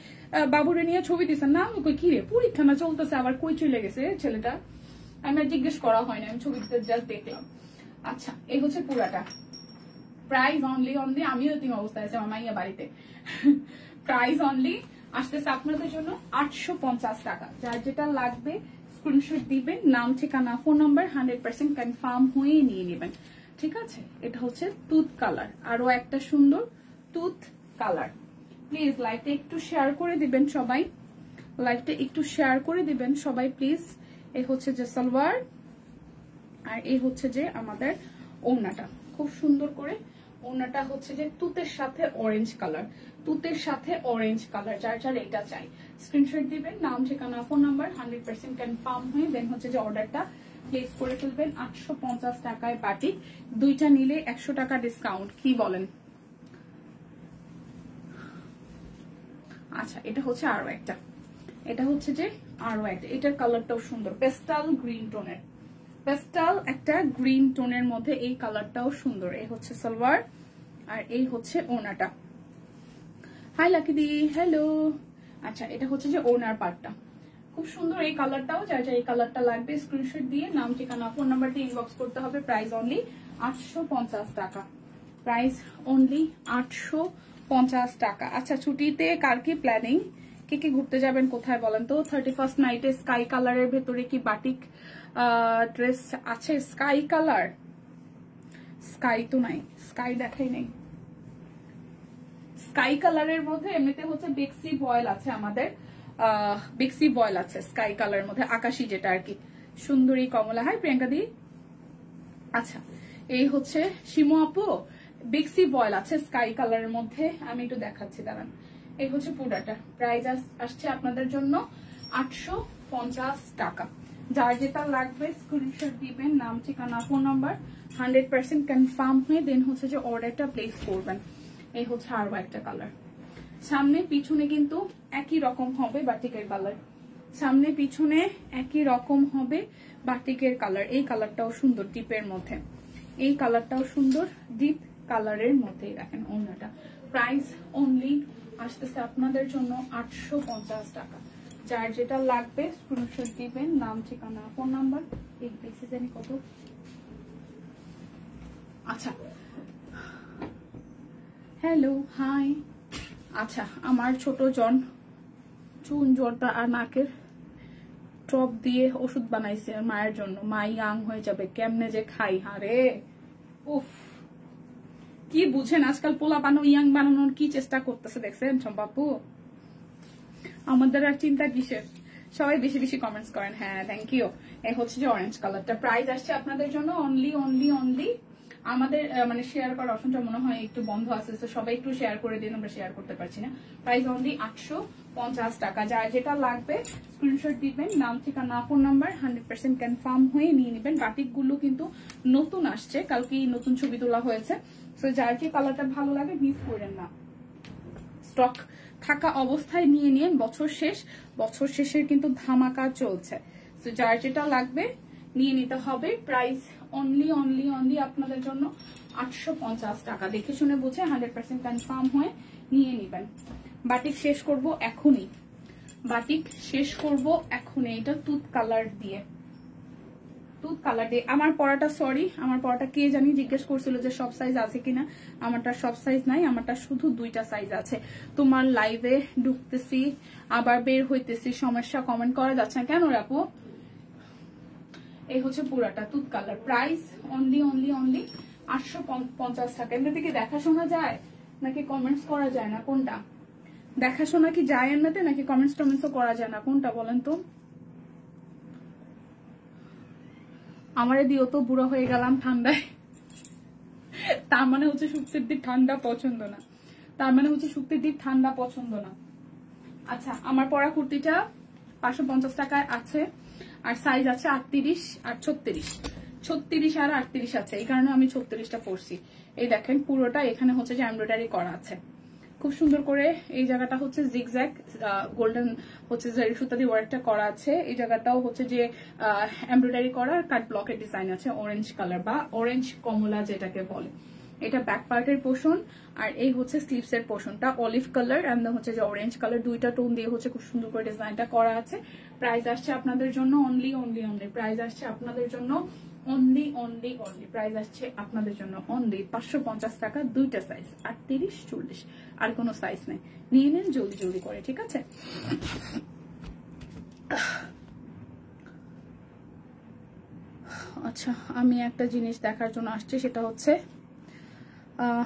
বাবুরে নিয়ে ছবি দিচ্ছেন না, কই কি রে পরীক্ষা না চলতেছে আবার কই চলে গেছে ছেলেটা? আমি আর জিজ্ঞেস করা হয় না, আমি ছবি দিতে জাস্ট দেখলাম। আচ্ছা এই হচ্ছে পুরাটা প্রাইস অনলি আমিও এতিম অবস্থায় আছে আমার মাইয়া বাড়িতে। প্রাইস অনলি আসতেছে আপনাদের জন্য 850 টাকা। যার যেটা লাগবে স্ক্রিনশট দিবেন, নাম ঠিকানা ফোন নাম্বার 100% কনফার্ম হয়ে নিয়ে নেবেন, ঠিক আছে? এটা হচ্ছে তুত কালার, আরো একটা সুন্দর তুত কালার। প্লিজ লাইভটা একটু শেয়ার করে দিবেন সবাই, লাইভটা একটু শেয়ার করে দিবেন সবাই প্লিজ। এই হচ্ছে যে সালোয়ার, আর এই হচ্ছে যে আমাদের ওড়নাটা, খুব সুন্দর করে ওড়নাটা হচ্ছে যে তুতের সাথে অরেঞ্জ কালার, তুতের সাথে অরেঞ্জ কালার। যার যার এটা চাই স্ক্রিনশট দিবেন, নাম ঠিকানা ফোন নাম্বার 100% কনফার্ম হয়ে দেন হচ্ছে যে অর্ডারটা প্লেস করে ফেলবেন। 850 টাকায় বাটিক, দুইটা নিলে 100 টাকা ডিসকাউন্ট। কি বলেন? আচ্ছা এটা হচ্ছে আরো একটা, এটা হচ্ছে যে আরো একটা, এটার কালারটাও সুন্দর, পেস্টাল গ্রিন টোনের, পেস্টাল একটা গ্রিন টোনের মধ্যে এই কালারটাও সুন্দর। এই হচ্ছে সালোয়ার আর এই হচ্ছে ওড়নাটা। হাই লাকি দি, হ্যালো। আচ্ছা এটা হচ্ছে যে ওড়নার পার্টটা, খুব সুন্দর এই কালারটাও। যার যার এই কালারটা লাগবে স্ক্রিনশট দিয়ে নাম ঠিকানা ফোন নাম্বারটি ইনবক্স করতে হবে। প্রাইস অনলি 850 টাকা, প্রাইস অনলি 850 টাকা। আচ্ছা ছুটিতে কার কি প্ল্যানিং? কে কে ঘুরতে যাবেন কোথায় বলেন তো? 31st নাইটে স্কাই কালারের ভেতরে কি বাটিক ড্রেস আছে? স্কাই কালার, স্কাই তো নাই, স্কাই দেখাই নেই। স্কাই কালারের মধ্যে এমনিতে হচ্ছে বেক্সি বয়েল আছে আমাদের, বেক্সি বয়েল আছে স্কাই কালারের মধ্যে, আকাশি যেটা আর কি, সুন্দরী কমলা। হাই প্রিয়াঙ্কা দি। আচ্ছা এই হচ্ছে শিমু আপু, বেক্সি বয়েল আছে স্কাই কালারের মধ্যে, আমি একটু দেখাচ্ছি দাঁড়ান। এই হচ্ছে পুরাটা, প্রাইস আসছে আপনাদের জন্য 850 টাকা। যার যেটা লাগবে স্ক্রিনশট দিবেন, নাম ঠিকানা ফোন নাম্বার 100% কনফার্ম হয়ে দেন হচ্ছে যে অর্ডারটা প্লেস করবেন। এই হচ্ছে আরো একটা কালার, সামনে পিছনে কিন্তু একই রকম হবে বাটিকের কালার, সামনে পিছনে একই রকম হবে বাটিকের কালার। এই কালারটাও সুন্দর ডিপের মধ্যে, এই কালারটাও সুন্দর ডিপ কালারের মধ্যে। দেখেন ওড়নাটা, প্রাইস অনলি আসতেছে আপনাদের জন্য 850 টাকা। যার যেটা লাগবে স্ক্রিনশট দিবেন, নাম ঠিকানা ফোন নাম্বার। এই বেশি জানি কত। আচ্ছা হ্যালো হাই। আচ্ছা আমার ছোট জন চুন জর্দা আর নাকের টপ দিয়ে ওষুধ বানাইছে মায়ের জন্য, মা ইয়াং হয়ে যাবে, কেমনে যে খাই। আরে উফ কি বুঝেন আজকাল পোলা বানো ইয়াং বানানোর কি চেষ্টা করতেছে দেখছেন সম্পাপু? আমাদের আর চিন্তা কিসের? সবাই বেশি বেশি কমেন্টস করেন। হ্যাঁ থ্যাংক ইউ। এই হচ্ছে যে অরেঞ্জ কালারটা, প্রাইস আসছে আপনাদের জন্য অনলি আমাদের মানে শেয়ার করার অপশনটা মনে হয় একটু বন্ধ আছে, তো সবাই একটু শেয়ার করে দিন, আমরা শেয়ার করতে পারছি না। প্রাইস অনলি 850 টাকা। যার যেটা লাগবে স্ক্রিনশট দিবেন, নাম ঠিকানা ফোন নাম্বার 100% কনফার্ম হয়ে নিয়ে নেবেন। বাটিক গুলো কিন্তু নতুন আসছে, কালকে নতুন ছবি তোলা হয়েছে, তো যার যে কালারটা ভালো লাগে মিস করেন না, স্টক থাকা অবস্থায় নিয়ে নিন, বছর শেষের কিন্তু ধামাকা চলছে। তো যার যেটা লাগবে নিয়ে নিতে হবে। প্রাইস অনলি আপনাদের জন্য 850 টাকা। দেখে শুনে বুঝে 100% কনফার্ম হয়ে নিয়ে নেবেন। বাটিক শেষ করব এখনই, এটা তুত কালার দিয়ে। আমার পরাটা কে জানি জিজ্ঞেস করছিল যে সব সাইজ আছে কিনা। আমারটা সব সাইজ নাই, আমারটা শুধু 2টা সাইজ আছে। তোমার লাইভে ঢুকতেছি আবার বের হইতেছি, সমস্যা, কমেন্ট করা যাচ্ছে না কেন আপু? এই হচ্ছে পুরাটা তুত কালার। প্রাইস অনলি 850 টাকা। এমনি থেকে দেখাশোনা যায় নাকি কমেন্টস করা যায় না? কোনটা দেখাশোনা কি যায় এমনিতে, নাকি কমেন্টসও করা যায় না? কোনটা বলেন তো? আমারে দিও তো, বুড়া হয়ে গেলাম ঠান্ডায়। তার মানে হচ্ছে শুক্তের দিক ঠান্ডা পছন্দ না। আচ্ছা, আমার পরা কুর্তিটা 550 টাকায় আছে, আর সাইজ আছে 38 আর 36 আর 38 আছে। এই কারণে আমি 36টা পরছি। এই দেখেন পুরোটা এখানে হচ্ছে যে এমব্রয়ডারি করা আছে খুব সুন্দর করে। এই জায়গাটা হচ্ছে জিগজ্যাগ গোল্ডেন হচ্ছে জারি সুতা দিয়ে ওয়ার্কটা করা আছে। এই জায়গাটাও হচ্ছে যে এমব্রয়ডারি করা, কাট ব্লকের ডিজাইন আছে অরেঞ্জ কালার বা অরেঞ্জ কমলা যেটাকে বলে। এটা ব্যাক পার্টের পোর্শন, আর এই হচ্ছে স্লিভস এর পোর্শনটা অলিভ কালার এন্ড হচ্ছে যে অরেঞ্জ কালার, দুইটা টোন দিয়ে হচ্ছে খুব সুন্দর করে ডিজাইনটা করা আছে। প্রাইস আসছে আপনাদের জন্য অনলি প্রাইস আসছে আপনাদের জন্য প্রাইস আসছে আপনাদের জন্য অনলি 550 টাকা। 2টা সাইজ 38 40, আর কোনো সাইজ নেই। নিয়ে নেন জলদি করে, ঠিক আছে? আচ্ছা, আমি একটা জিনিস দেখার জন্য আসছি, সেটা হচ্ছে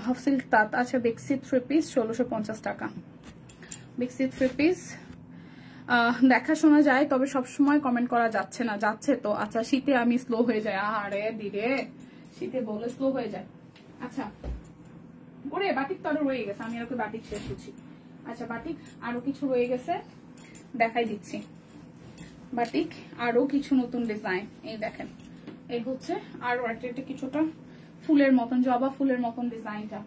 হাফ সিল্ক তাঁত। আচ্ছা, বেক্সি 3 পিস 1650 টাকা। বেক্সি 3 পিস দেখাশোনা যায়, তবে সবসময় কমেন্ট করা যাচ্ছে না। যাচ্ছে তো। আচ্ছা, শীতে আমি স্লো হয়ে যায়। আরে দিরে, শীতে বলে স্লো হয়ে যায়। আচ্ছা, ওরে বাটিক তো আরো রয়ে গেছে, আমি আর বাটিক শেষ করছি। আচ্ছা, বাটিক আরো কিছু রয়ে গেছে, দেখাই দিচ্ছি। বাটিক আরো কিছু নতুন ডিজাইন, এই দেখেন। এই হচ্ছে আরো একটা কিছুটা ফুলের মতন, জবা ফুলের মতন ডিজাইনটা।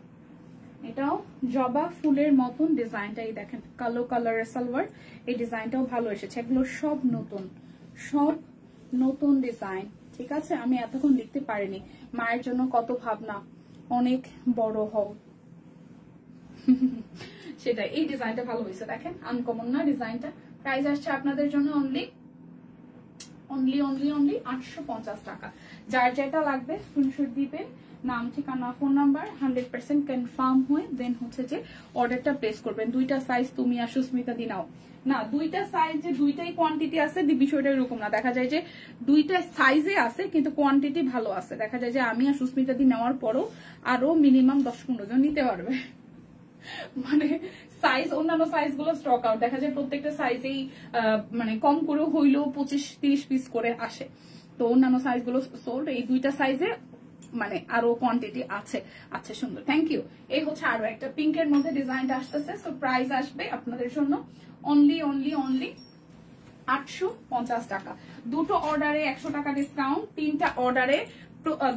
এটাও জবা ফুলের মতন ডিজাইনটা। এই দেখেন কালো কালারের সালোয়ার, এই ডিজাইনটাও ভালো এসেছে। এগুলো সব নতুন ডিজাইন, ঠিক আছে? আমি এতক্ষণ দেখতে পারিনি। মায়ের জন্য কত ভাবনা, অনেক বড় হও। সেটা, এই ডিজাইনটা ভালো হয়েছে, দেখেন আনকমন না ডিজাইনটা। প্রাইস আসছে আপনাদের জন্য অনলি 850 টাকা। যার যেটা লাগবে স্ক্রিনশট দিবেন, নাম, ঠিকানা, ফোন নাম্বার, 100% কনফার্ম হয়ে দেন হচ্ছে যে অর্ডারটা প্লেস করবেন। 2টা সাইজ তুমি আর সুস্মিতা দি নাও না, 2টা সাইজ যে 2টাই কোয়ান্টিটি আছে, বিষয়টা এরকম না। দেখা যায় যে 2টা সাইজে আছে কিন্তু কোয়ান্টিটি ভালো আছে। দেখা যায় যে আমি আর সুস্মিতা দি নেওয়ার পরও আরো মিনিমাম 10-15 জন নিতে পারবে। মানে সাইজ, অন্যান্য সাইজ গুলো স্টক আউট। দেখা যায় প্রত্যেকটা সাইজেই মানে কম করেও হইলেও 25-30 পিস করে আসে। তো অন্যান্য সাইজ গুলো সোল্ড, এই 2টা সাইজে মানে আরো কোয়ান্টিটি আছে। আচ্ছা, সুন্দর, থ্যাংক ইউ। এই হচ্ছে আরো একটা পিঙ্কের মধ্যে ডিজাইনটা আসতেছে। সো প্রাইস আসবে আপনাদের জন্য অনলি 850 টাকা। 2টো অর্ডারে 100 টাকা ডিসকাউন্ট, 3টা অর্ডারে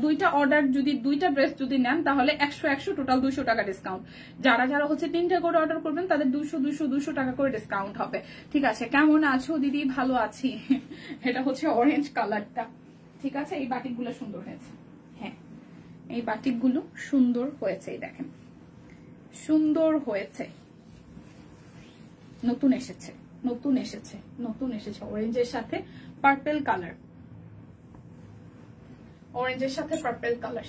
2টা অর্ডার যদি 2টা ড্রেস যদি নেন তাহলে 100 টোটাল 200 টাকা ডিসকাউন্ট। যারা হচ্ছে 3টা করে অর্ডার করবেন তাদের 200 টাকা করে ডিসকাউন্ট হবে, ঠিক আছে? কেমন আছো দিদি? ভালো আছি। এটা হচ্ছে অরেঞ্জ কালারটা, ঠিক আছে? এই বাটিকগুলো সুন্দর হয়েছে। হ্যাঁ, এই বাটিকগুলো সুন্দর হয়েছে। এই দেখেন, সুন্দর হয়েছে। নতুন এসেছে অরেঞ্জের সাথে পার্পল কালার,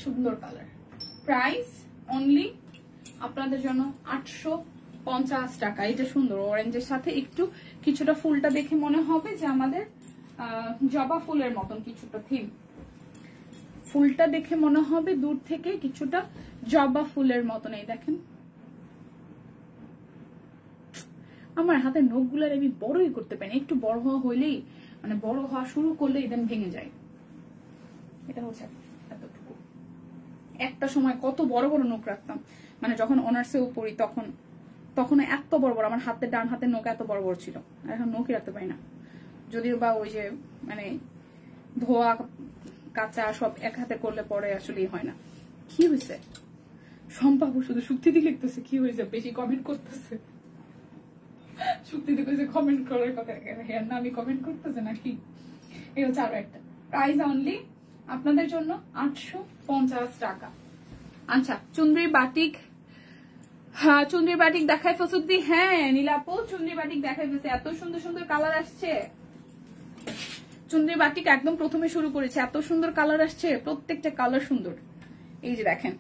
সুন্দর কালার। প্রাইস অনলি আপনাদের জন্য 850 টাকা। এটা সুন্দর অরেঞ্জের সাথে একটু কিছুটা ফুলটা দেখে মনে হবে যে আমাদের জবা ফুলের মতন কিছুটা থিম। ফুলটা দেখে মনে হবে দূর থেকে কিছুটা জবা ফুলের মতন। এই দেখেন, আমার হাতের নখগুলার আমি বড়ই করতে পারি, একটু বড় হওয়া হইলেই, মানে বড় হওয়া শুরু করলেই দেন ভেঙে যায়। এটা হচ্ছে এতটুকু। একটা সময় কত বড় বড় নখ রাখতাম, মানে যখন অনার্সেও পড়ি তখন এত বড় বড়, আমার হাতের ডান হাতের নখ এত বড় বড় ছিল। আর এখন নখই রাখতে পারি না, যদিও বা ওই যে মানে ধোয়া কাঁচা সব এক হাতে করলে পরে আসলেই হয় না। কি হয়েছে? সম্পাবু শুধু সুক্তি দিয়ে লিখতেছে কি হয়েছে, বেশি কমেন্ট করতেছে। সত্যি দেখে কমেন্ট করার কথা, হেয়ার না আমি কমেন্ট করতেছে নাকি। এই হচ্ছে আরো একটা, প্রাইস অনলি আপনাদের জন্য 850 টাকা। আচ্ছা চুনরি বাটিক, হ্যাঁ চুনরি বাটিক দেখাই ফসুদ্দি, হ্যাঁ নীলাপু চুনরি বাটিক দেখাই ফেলছে, এত সুন্দর সুন্দর কালার আসছে। চুনরি বাটিক একদম প্রথমে শুরু করেছে, এত সুন্দর কালার আসছে, প্রত্যেকটা কালার সুন্দর। এই যে দেখেন,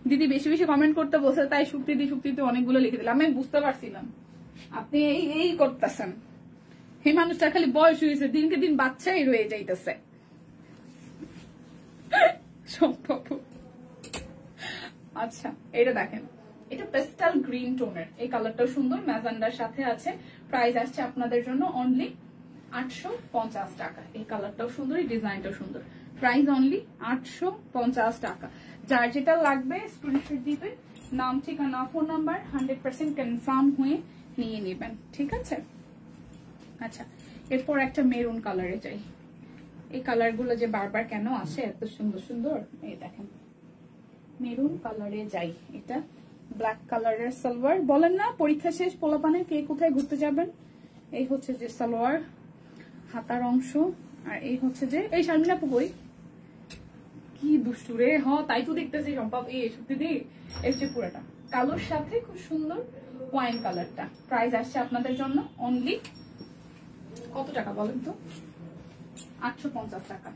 দিদি বেশি বেশি কমেন্ট করতে বসে, তাই শুক্তিতে অনেকগুলো লিখে দিলাম। আমি বুঝতে পারছিলাম আপনি এই করতেছেন। এই মানুষটা খালি বয়স হয়েছে, দিনকে দিন বাচ্চাই রয়ে যাইতেছে। সম্ভব। আচ্ছা এটা দেখেন, এটা পেস্টাল গ্রিন টোনের, এই কালারটাও সুন্দর, ম্যাজেন্ডার সাথে আছে। প্রাইস আসছে আপনাদের জন্য অনলি 850 টাকা। এই কালারটাও সুন্দর, এই ডিজাইনটাও সুন্দর। প্রাইস অনলি 850 টাকা। যার যেটা লাগবে স্ক্রিনশট দিবেন, নাম ঠিকানা ফোন নাম্বার 100% কনফার্ম হয়ে নিয়ে নেবেন, ঠিক আছে। আচ্ছা এরপর একটা মেরুন কালারে যাই। এই কালার গুলো যে বারবার কেন আসে এত সুন্দর সুন্দর, এই দেখেন মেরুন কালারে যাই। এটা ব্ল্যাক কালারের সালোয়ার, বলেন না পরীক্ষা শেষ পোলাপানের কে কোথায় ঘুরতে যাবেন। এই হচ্ছে যে সালোয়ার, হাতার অংশ, আর এই হচ্ছে যে এই শারমিনা পুবই কি দুষ্টু রে, তাই তো দেখতেছি সম্ভব। এই সত্যি দি এই যে পুরোটা কালোর সাথে খুব সুন্দর ওয়াইন কালারটা। প্রাইস আসছে আপনাদের জন্য অনলি কত টাকা বলেন তো, 850 টাকা।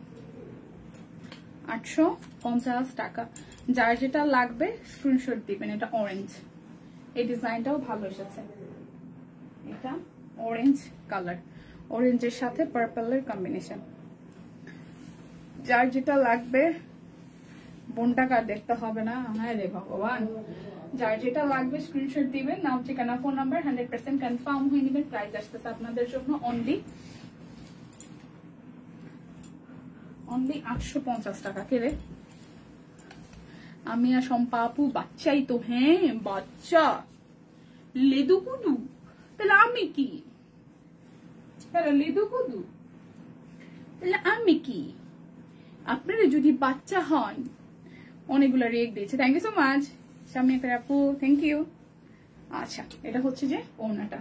850 টাকা। যার যেটা লাগবে স্ক্রিনশট দিবেন। এটা অরেঞ্জ, এই ডিজাইনটাও ভালো এসেছে। এটা অরেঞ্জ কালার, অরেঞ্জের সাথে পার্পলের কম্বিনেশন। যার যেটা লাগবে বোনটাকে আর দেখতে হবে না, হ্যাঁ রে ভগবান। যার যেটা লাগবে স্ক্রিনশট দিবেন, নাম ঠিকানা ফোন নাম্বার 100% কনফার্ম হয়ে নেবেন। প্রাইস আসতেছে আপনাদের জন্য অনলি 850 টাকা। কে রে আমি আর শম্পা আপু বাচ্চাই তো, হ্যাঁ বাচ্চা লেদু কুদু, তাহলে আমি কি, লেদু কুদু তাহলে আমি কি। আপনারা যদি বাচ্চা হন, অনেকগুলো রেক দিয়েছে, থ্যাংক ইউ সো মাচ স্বামী একটা আপু, থ্যাংক ইউ। আচ্ছা এটা হচ্ছে যে ওনাটা,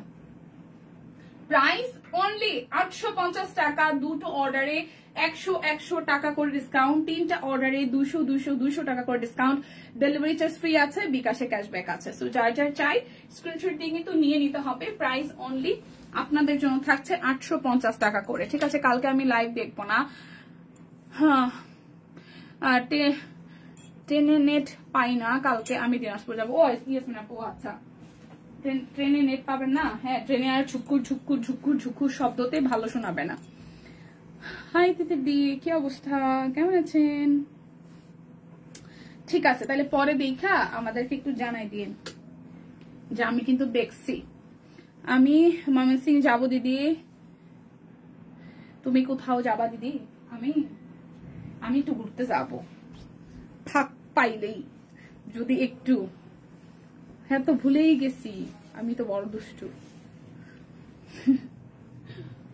প্রাইস অনলি 850 টাকা। দুটো অর্ডারে 100 টাকা করে ডিসকাউন্ট, তিনটা অর্ডারে 200 টাকা করে ডিসকাউন্ট। ডেলিভারি চার্জ ফ্রি আছে, বিকাশে ক্যাশব্যাক আছে। সো যার যার চাই স্ক্রিনশট দিয়ে কিন্তু নিয়ে নিতে হবে। প্রাইস অনলি আপনাদের জন্য থাকছে 850 টাকা করে, ঠিক আছে। কালকে আমি লাইভ দেখবো না, হ্যাঁ ট্রেনে নেট পাই না, কালকে আমি দিনাজপুর যাবো। ও ইয়াসমিন আপু আচ্ছা, ট্রেনে নেট পাবেন না, হ্যাঁ ট্রেনে আর ঝুকুর ঝুকুর ঝুকুর ঝুকুর শব্দতে ভালো শোনাবে না। হাই দিদি কি অবস্থা, কেমন আছেন? ঠিক আছে তাহলে পরে দেখা আমাদেরকে একটু জানাই দিন যে আমি কিন্তু দেখছি। আমি ময়মনসিংহ যাবো দিদি, তুমি কোথাও যাবা দিদি? আমি একটু ঘুরতে যাবো, ফাঁক পাইলেই যদি একটু, হ্যাঁ তো ভুলেই গেছি, আমি তো বড় দুষ্টু।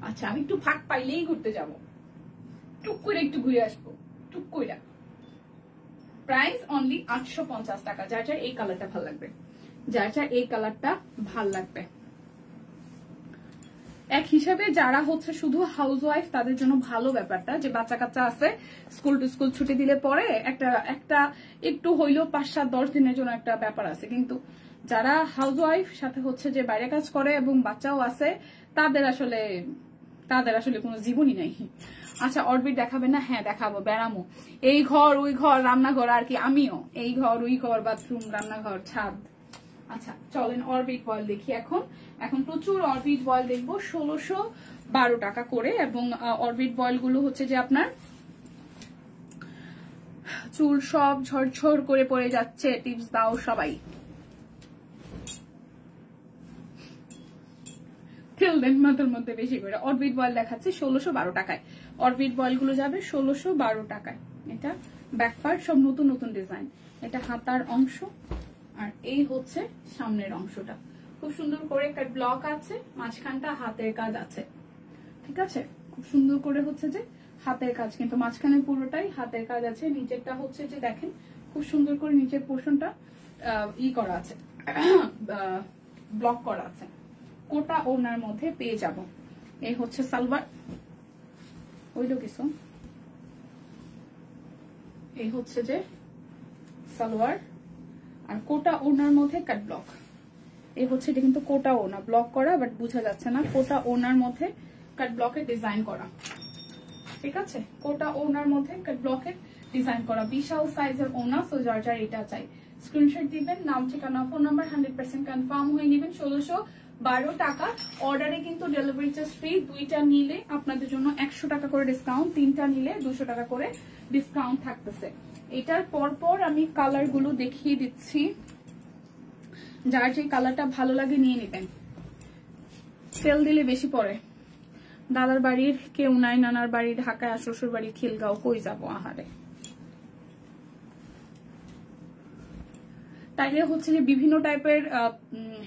আচ্ছা আমি একটু ফাঁক পাইলেই ঘুরতে যাব, টুক করে একটু ঘুরে আসবো, টুক করে। প্রাইস অনলি 850 টাকা। যার যার এই কালারটা ভাল লাগবে, যার যার এই কালারটা ভাল লাগবে। এক হিসাবে যারা হচ্ছে শুধু হাউস ওয়াইফ তাদের জন্য ভালো ব্যাপারটা, যে বাচ্চা কাচ্চা আছে, স্কুল টু স্কুল ছুটি দিলে পরে একটা একটু হইলেও 5-7-10 দিনের জন্য একটা ব্যাপার আছে। কিন্তু যারা হাউস ওয়াইফ সাথে হচ্ছে যে বাইরে কাজ করে এবং বাচ্চাও আছে, তাদের আসলে কোনো জীবনই নাই। আচ্ছা অরবিট দেখাবেন না? হ্যাঁ দেখাবো, বেড়ামো, এই ঘর ওই ঘর রান্নাঘর, আর কি আমিও এই ঘর ওই ঘর, বাথরুম রান্নাঘর ছাদ। আচ্ছা চলেন অরবিট বয়েল দেখি। এখন প্রচুর অরবিট বয়েল দেখবো, 1612 টাকা করে। এবং অরবিট বয়েল গুলো হচ্ছে যে আপনার চুল সব ঝরঝর করে পড়ে যাচ্ছে, টিপস দাও সবাই। খেলবেন মাথার মধ্যে বেশি করে। অরবিট বয়েল দেখাচ্ছে 1612 টাকায়। অরবিট বয়েল গুলো যাবে 1612 টাকায়। এটা ব্যাক পার্ট সব নতুন নতুন ডিজাইন। এটা হাতার অংশ, আর এই হচ্ছে সামনের অংশটা, খুব সুন্দর করে একটা ব্লক আছে, মাঝখানটা হাতের কাজ আছে, ঠিক আছে। খুব সুন্দর করে হচ্ছে যে হাতের কাজ, কিন্তু মাঝখানে পুরোটাই হাতের কাজ আছে। নিচেরটা হচ্ছে যে দেখেন খুব সুন্দর করে নিচের পোর্শনটা করা আছে, ব্লক করা আছে, কোটা ওনার মধ্যে পেয়ে যাব। এই হচ্ছে সালোয়ার, ওইলো কিছু, এই হচ্ছে যে সালোয়ার আর কোটা ওনার মধ্যে কাট ব্লক। এই হচ্ছে এটা কিন্তু কোটা ওনা, ব্লক করা বাট বোঝা যাচ্ছে না, কোটা ওনার মধ্যে কাট ব্লকের ডিজাইন করা। ঠিক আছে, কোটা ওনার মধ্যে কাট ব্লকের ডিজাইন করা, বিশাল সাইজের ওনা। সো যার যার এটা চাই স্ক্রিনশট দিবেন, নাম ঠিকানা ফোন নাম্বার 100% কনফার্ম হয়ে নেবেন। 1612 টাকা। অর্ডারে কিন্তু ডেলিভারি চার্জ ফ্রি। দুইটা নিলে আপনাদের জন্য 100 টাকা করে ডিসকাউন্ট, তিনটা নিলে 200 টাকা করে ডিসকাউন্ট থাকতেছে। এটার পরপর আমি কালার গুলো দেখিয়ে দিচ্ছি, যার যে কালারটা ভালো লাগে নিয়ে নেবেন। সেল দিলে বেশি পড়ে, দাদার বাড়ির কেউ নাই, নানার বাড়ি ঢাকায়, শ্বশুর বাড়ি খিলগাঁও, কই যাবো আহারে। তাইলে হচ্ছে যে বিভিন্ন টাইপের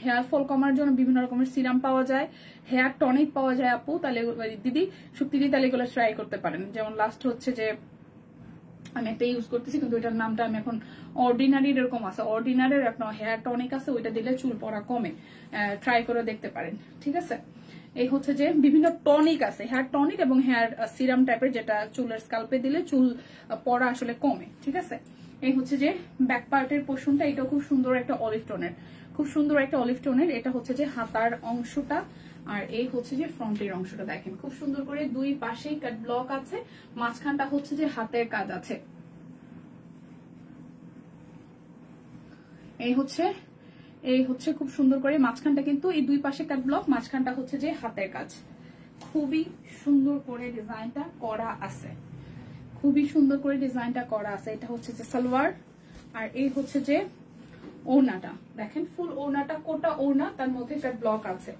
হেয়ার ফল কমার জন্য বিভিন্ন রকমের সিরাম পাওয়া যায়, হেয়ার টনিক পাওয়া যায় আপু, তাহলে দিদি সুপ্তিদি তাহলে এগুলো ট্রাই করতে পারেন। যেমন লাস্ট হচ্ছে যে আমি একটা ইউজ করতেছি, কিন্তু ওইটার নামটা আমি এখন অর্ডিনারির এরকম আছে, অর্ডিনারির একটা হেয়ার টনিক আছে, ওইটা দিলে চুল পড়া কমে, ট্রাই করে দেখতে পারেন। ঠিক আছে, এই হচ্ছে যে বিভিন্ন টনিক আছে, হেয়ার টনিক এবং হেয়ার সিরাম টাইপের, যেটা চুলের স্কাল্পে দিলে চুল পড়া আসলে কমে। ঠিক আছে, এই হচ্ছে যে ব্যাক পার্টের পোর্শনটা, এটা খুব সুন্দর একটা অলিভ টোনের, খুব সুন্দর একটা অলিভ টোনের। এটা হচ্ছে যে হাতার অংশটা, আর এই হচ্ছে যে ফ্রন্টের অংশটা। দেখেন খুব সুন্দর করে দুই পাশেই কাট ব্লক আছে, মাঝখানটা হচ্ছে যে হাতের কাজ আছে। এই হচ্ছে খুব সুন্দর করে মাঝখানটা কিন্তু এই দুই পাশে কাট ব্লক, মাঝখানটা হচ্ছে যে হাতের কাজ। খুবই সুন্দর করে ডিজাইনটা করা আছে, খুবই সুন্দর করে ডিজাইনটা করা আছে। এটা হচ্ছে যে সালোয়ার, আর এই হচ্ছে যে ওড়নাটা। দেখেন ফুল ওড়নাটা কোটা ওড়না, তার মধ্যে কাট ব্লক আছে,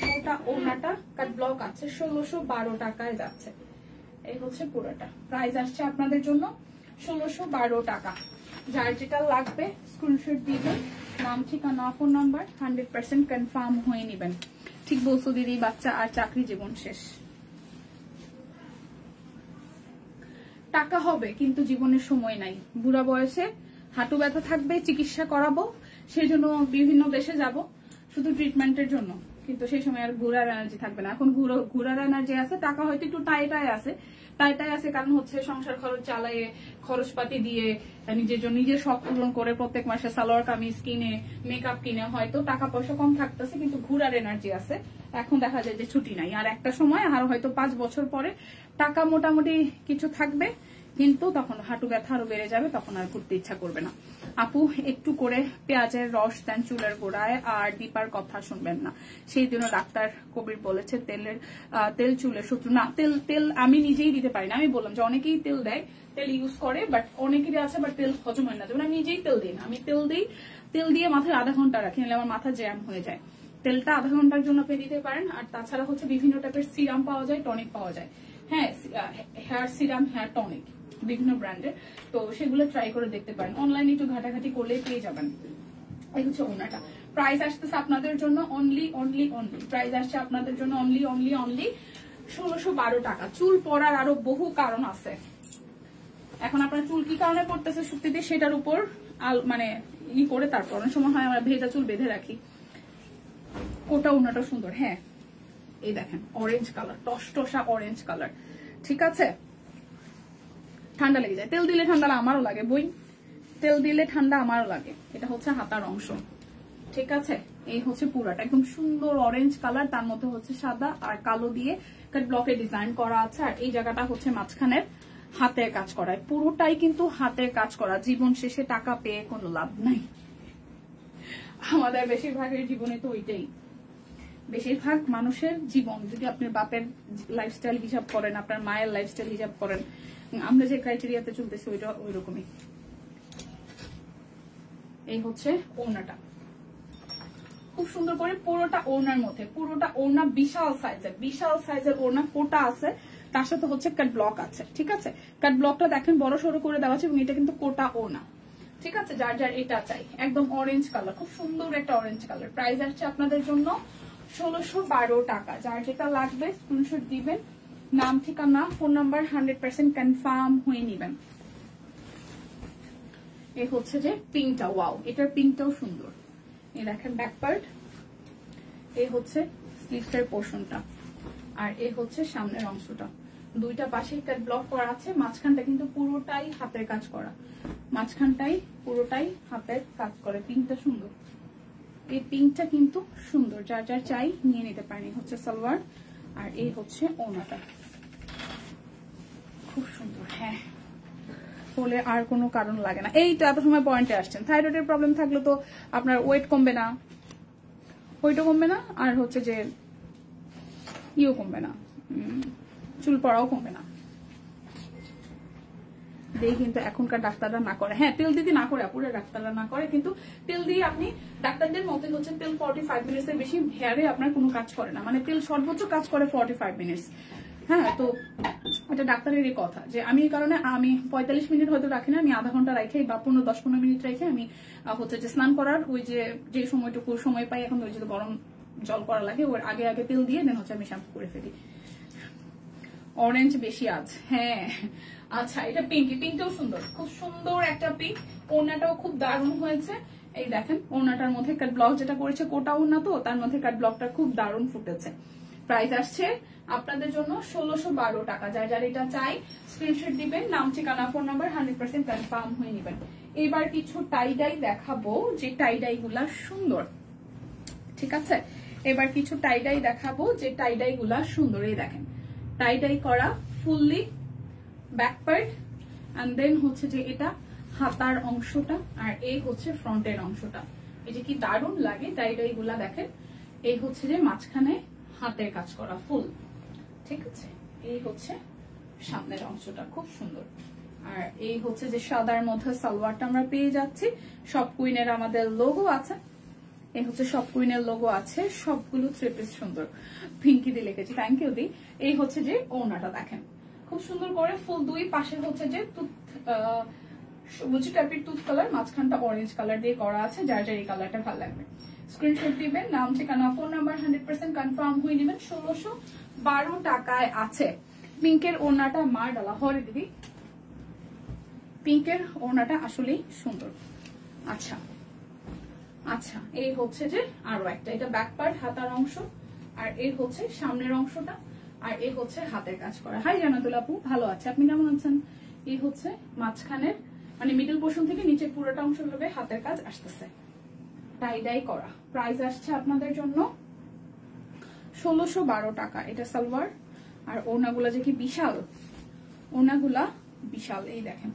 কোটা ওড়নাটা কাট ব্লক আছে। 1612 টাকায় যাচ্ছে। এই হচ্ছে পুরোটা, প্রাইস আসছে আপনাদের জন্য 1612 টাকা। যার যেটা লাগবে স্ক্রিনশট দিবেন, নাম ঠিকানা ফোন নাম্বার 100% কনফার্ম হয়ে নেবেন। ঠিক বলছো দিদি, বাচ্চা আর চাকরি জীবন শেষ। টাকা হবে কিন্তু জীবনের সময় নাই। বুড়া বয়সে হাঁটু ব্যথা থাকবে, চিকিৎসা করাবো, সেই জন্য বিভিন্ন দেশে যাব শুধু ট্রিটমেন্টের জন্য, কিন্তু সেই সময় আর ঘোরার এনার্জি থাকবে না। এখন ঘোরার এনার্জি আছে, টাকা হয়তো একটু টাইটাই আছে, কারণ হচ্ছে সংসার খরচ চালায়ে, খরচপাতি দিয়ে, নিজের জন্য নিজের শখ পূরণ করে প্রত্যেক মাসে সালোয়ার কামিজ কিনে, মেকআপ কিনে হয়তো টাকা পয়সা কম থাকতেছে, কিন্তু ঘোরার এনার্জি আছে। এখন দেখা যায় যে ছুটি নাই, আর একটা সময় আর হয়তো 5 বছর পরে টাকা মোটামুটি কিছু থাকবে, কিন্তু তখন হাঁটু ব্যথা আরো বেড়ে যাবে, তখন আর ঘুরতে ইচ্ছা করবে না। আপু একটু করে পেঁয়াজের রস দেন চুলের গোড়ায়, আর দীপার কথা শুনবেন না। সেই জন্য ডাক্তার কবির বলেছে তেল চুলের শত্রু না। তেল আমি নিজেই দিতে পারি না। আমি বললাম যে অনেকেই তেল দেয়, তেল ইউজ করে, বাট অনেকেরই আছে বাট তেল হজম হয় না। যেমন আমি নিজেই তেল দিই না, আমি তেল দিয়ে মাথায় আধা ঘন্টা রাখি, নাহলে আমার মাথা জ্যাম হয়ে যায়। তেলটা আধা ঘন্টার জন্য পেয়ে দিতে পারেন। আর তাছাড়া হচ্ছে বিভিন্ন টাইপের সিরাম পাওয়া যায়, টনিক পাওয়া যায়। হ্যাঁ, হেয়ার সিরাম, হেয়ার টনিক বিভিন্ন ব্র্যান্ডের, তো সেগুলো ট্রাই করে দেখতে পারেন। অনলাইনে একটু ঘাটাঘাটি করলে পেয়ে যাবেন। এই হচ্ছে ওনাটা। প্রাইস আসতেছে আপনাদের জন্য অনলি প্রাইস আসছে আপনাদের জন্য অনলি 1612 টাকা। চুল পড়ার আরো বহু কারণ আছে। এখন আপনার চুল কি কারণে পড়তেছে সুপ্তিতে, সেটার উপর মানে করে তারপর অনেক সময় হয় আমরা ভেজা চুল বেঁধে রাখি। কোটা ওনাটা সুন্দর। হ্যাঁ, এই দেখেন অরেঞ্জ কালার, টসটসা অরেঞ্জ কালার। ঠিক আছে, ঠান্ডা লেগে যায়, তেল দিলে ঠান্ডা আমারও লাগে, তেল দিলে ঠান্ডা আমারও লাগে। এটা হচ্ছে হাতার অংশ। ঠিক আছে, এই হচ্ছে পুরাটা একদম সুন্দর অরেঞ্জ কালার, তার মধ্যে হচ্ছে সাদা আর কালো দিয়ে কাট ব্লকে ডিজাইন করা আছে। আর এই জায়গাটা হচ্ছে মাঝখানের হাতের কাজ করা, পুরোটাই কিন্তু হাতের কাজ করা। জীবন শেষে টাকা পেয়ে কোনো লাভ নাই, আমাদের বেশিরভাগের জীবনে তো ওইটাই। বেশিরভাগ মানুষের জীবন যদি আপনার বাপের লাইফস্টাইল হিসাব করেন, আপনার মায়ের লাইফস্টাইল হিসাব করেন, আমরা যে ক্রাইটেরিয়াতে চলতেছি ওইটা ওই রকমই। এই হচ্ছে ওড়নাটা, খুব সুন্দর করে পুরোটা ওড়নার মধ্যে, পুরোটা ওড়না বিশাল সাইজের ওড়না কোটা আছে, তার সাথে হচ্ছে কাট ব্লক আছে। ঠিক আছে, কাট ব্লকটা দেখেন বড় সড়ো করে দেওয়া আছে, এবং এটা কিন্তু কোটা ওড়না। ঠিক আছে, যার যার এটা চাই, একদম অরেঞ্জ কালার, খুব সুন্দর একটা অরেঞ্জ কালার। প্রাইস আসছে আপনাদের জন্য 1612 টাকা। যার যেটা লাগবে স্ক্রিনশট দিবেন, নাম ঠিকানা ফোন নাম্বার 100% কনফার্ম হয়ে নেবেন। এই হচ্ছে যে পিঙ্কটা, ওয়াও, এটার পিঙ্কটাও সুন্দর। এই দেখেন ব্যাক পার্ট, এই হচ্ছে স্লিভসের পোর্শনটা, আর এই হচ্ছে সামনের অংশটা। দুইটা পাশে একটা ব্লক করা আছে, মাঝখানটা কিন্তু পুরোটাই হাতের কাজ করা, মাঝখানটাই পুরোটাই হাতের কাজ করে। পিঙ্কটা সুন্দর, এই পিঙ্কটা কিন্তু সুন্দর, যার যার চাই নিয়ে নিতে পারেন। এই হচ্ছে সালোয়ার, আর এই হচ্ছে ওড়নাটা, খুব সুন্দর। হ্যাঁ, বলে আর কোনো কারণ লাগে না। এই তো এত সময় পয়েন্টে আসছেন, থাইরয়েডের প্রবলেম থাকলে তো আপনার ওয়েট কমবে না, ওয়েটও কমবে না, আর হচ্ছে যে ইও কমবে না, চুল পড়াও কমবে না। দিয়ে কিন্তু এখনকার ডাক্তাররা না করে, হ্যাঁ তেল দিদি না করে, পুরো ডাক্তাররা না করে, কিন্তু তেল দিয়ে আপনি ডাক্তারদের মতে হচ্ছে তেল 45 মিনিটস এর বেশি হেয়ারে আপনার কোনো কাজ করে না, মানে তেল সর্বোচ্চ কাজ করে 45 মিনিটস। হ্যাঁ, তো এটা ডাক্তারেরই কথা, যে আমি এই কারণে আমি 45 মিনিট হয়তো রাখি না, আমি আধা ঘন্টা রেখে বা 10-15 মিনিট রেখে আমি হচ্ছে যে স্নান করার ওই যে সময়টুকু সময় পাই, এখন ওই যে গরম জল করা লাগে, ওর আগে আগে তেল দিয়ে দেন হচ্ছে আমি শ্যাম্পু করে ফেলি। অরেঞ্জ বেশি আছে, হ্যাঁ। আচ্ছা, এটা পিঙ্কি, পিঙ্কটাও সুন্দর, খুব সুন্দর একটা পিঙ্ক। ওড়নাটাও খুব দারুণ হয়েছে। এই দেখেন ওড়নাটার মধ্যে কাট ব্লক যেটা করেছে, কোটা ওড়না তো তার মধ্যে কাট ব্লকটা খুব দারুণ ফুটেছে। প্রাইস আসছে আপনাদের জন্য 1612 টাকা। যার যার এটা চাই স্ক্রিনশট দিবেন, নাম ঠিকানা ফোন নাম্বার 100% কনফার্ম হয়ে নেবেন। এবার কিছু টাইডাই দেখাবো, যে টাইডাই গুলা সুন্দর, ঠিক আছে। এবার কিছু টাইডাই দেখাবো, যে টাইডাই গুলা সুন্দর। এই দেখেন টাইডাই করা fully back part, and then হচ্ছে যে এটা হাতার অংশটা, আর এই হচ্ছে ফ্রন্টের অংশটা। এই যে কি দারুণ লাগে টাইডাই গুলা, দেখেন। এই হচ্ছে যে মাঝখানে হাতের কাজ করা ফুল, ঠিক আছে। এই হচ্ছে সামনের অংশটা, খুব সুন্দর। আর এই হচ্ছে যে সাদার মধ্যে সালোয়ারটা আমরা পেয়ে যাচ্ছি। সব কুইনের আমাদের লোগো আছে, এই হচ্ছে সব কুইনের লোগো আছে, সবগুলো থ্রি পিস সুন্দর। পিঙ্কি দিয়ে লিখেছি, থ্যাংক ইউ দি। এই হচ্ছে যে ওড়নাটা দেখেন, খুব সুন্দর করে ফুল, দুই পাশে হচ্ছে যে সবুজ টাইপের তুত কালার, মাঝখানটা অরেঞ্জ কালার দিয়ে করা আছে। যার যার এই কালারটা ভালো লাগবে স্ক্রিনশট দিবেন, নাম ঠিকানা ফোন নাম্বার 100% কনফার্ম হয়ে নেবেন। 1612 টাকায় আছে। পিঙ্কের ওড়নাটা মার ডালা হরে দিদি, পিঙ্কের ওড়নাটা আসলেই সুন্দর। আচ্ছা আচ্ছা, এই হচ্ছে যে আরো একটা, এটা ব্যাক পার্ট হাতার অংশ, আর এই হচ্ছে সামনের অংশটা, আর এই হচ্ছে হাতের কাজ করা। হাই জানাতুল আপু, ভালো আছে, আপনি কেমন আছেন? এই হচ্ছে মাঝখানের মানে মিডল পোর্শন থেকে নিচে পুরোটা অংশ ভাবে হাতের কাজ আসতেছে, টাইডাই করা। প্রাইস আসছে আপনাদের জন্য 1612 টাকা। এটা সালোয়ার, আর ওড়নাগুলা যে কি বিশাল, ওড়নাগুলা বিশাল। এই দেখেন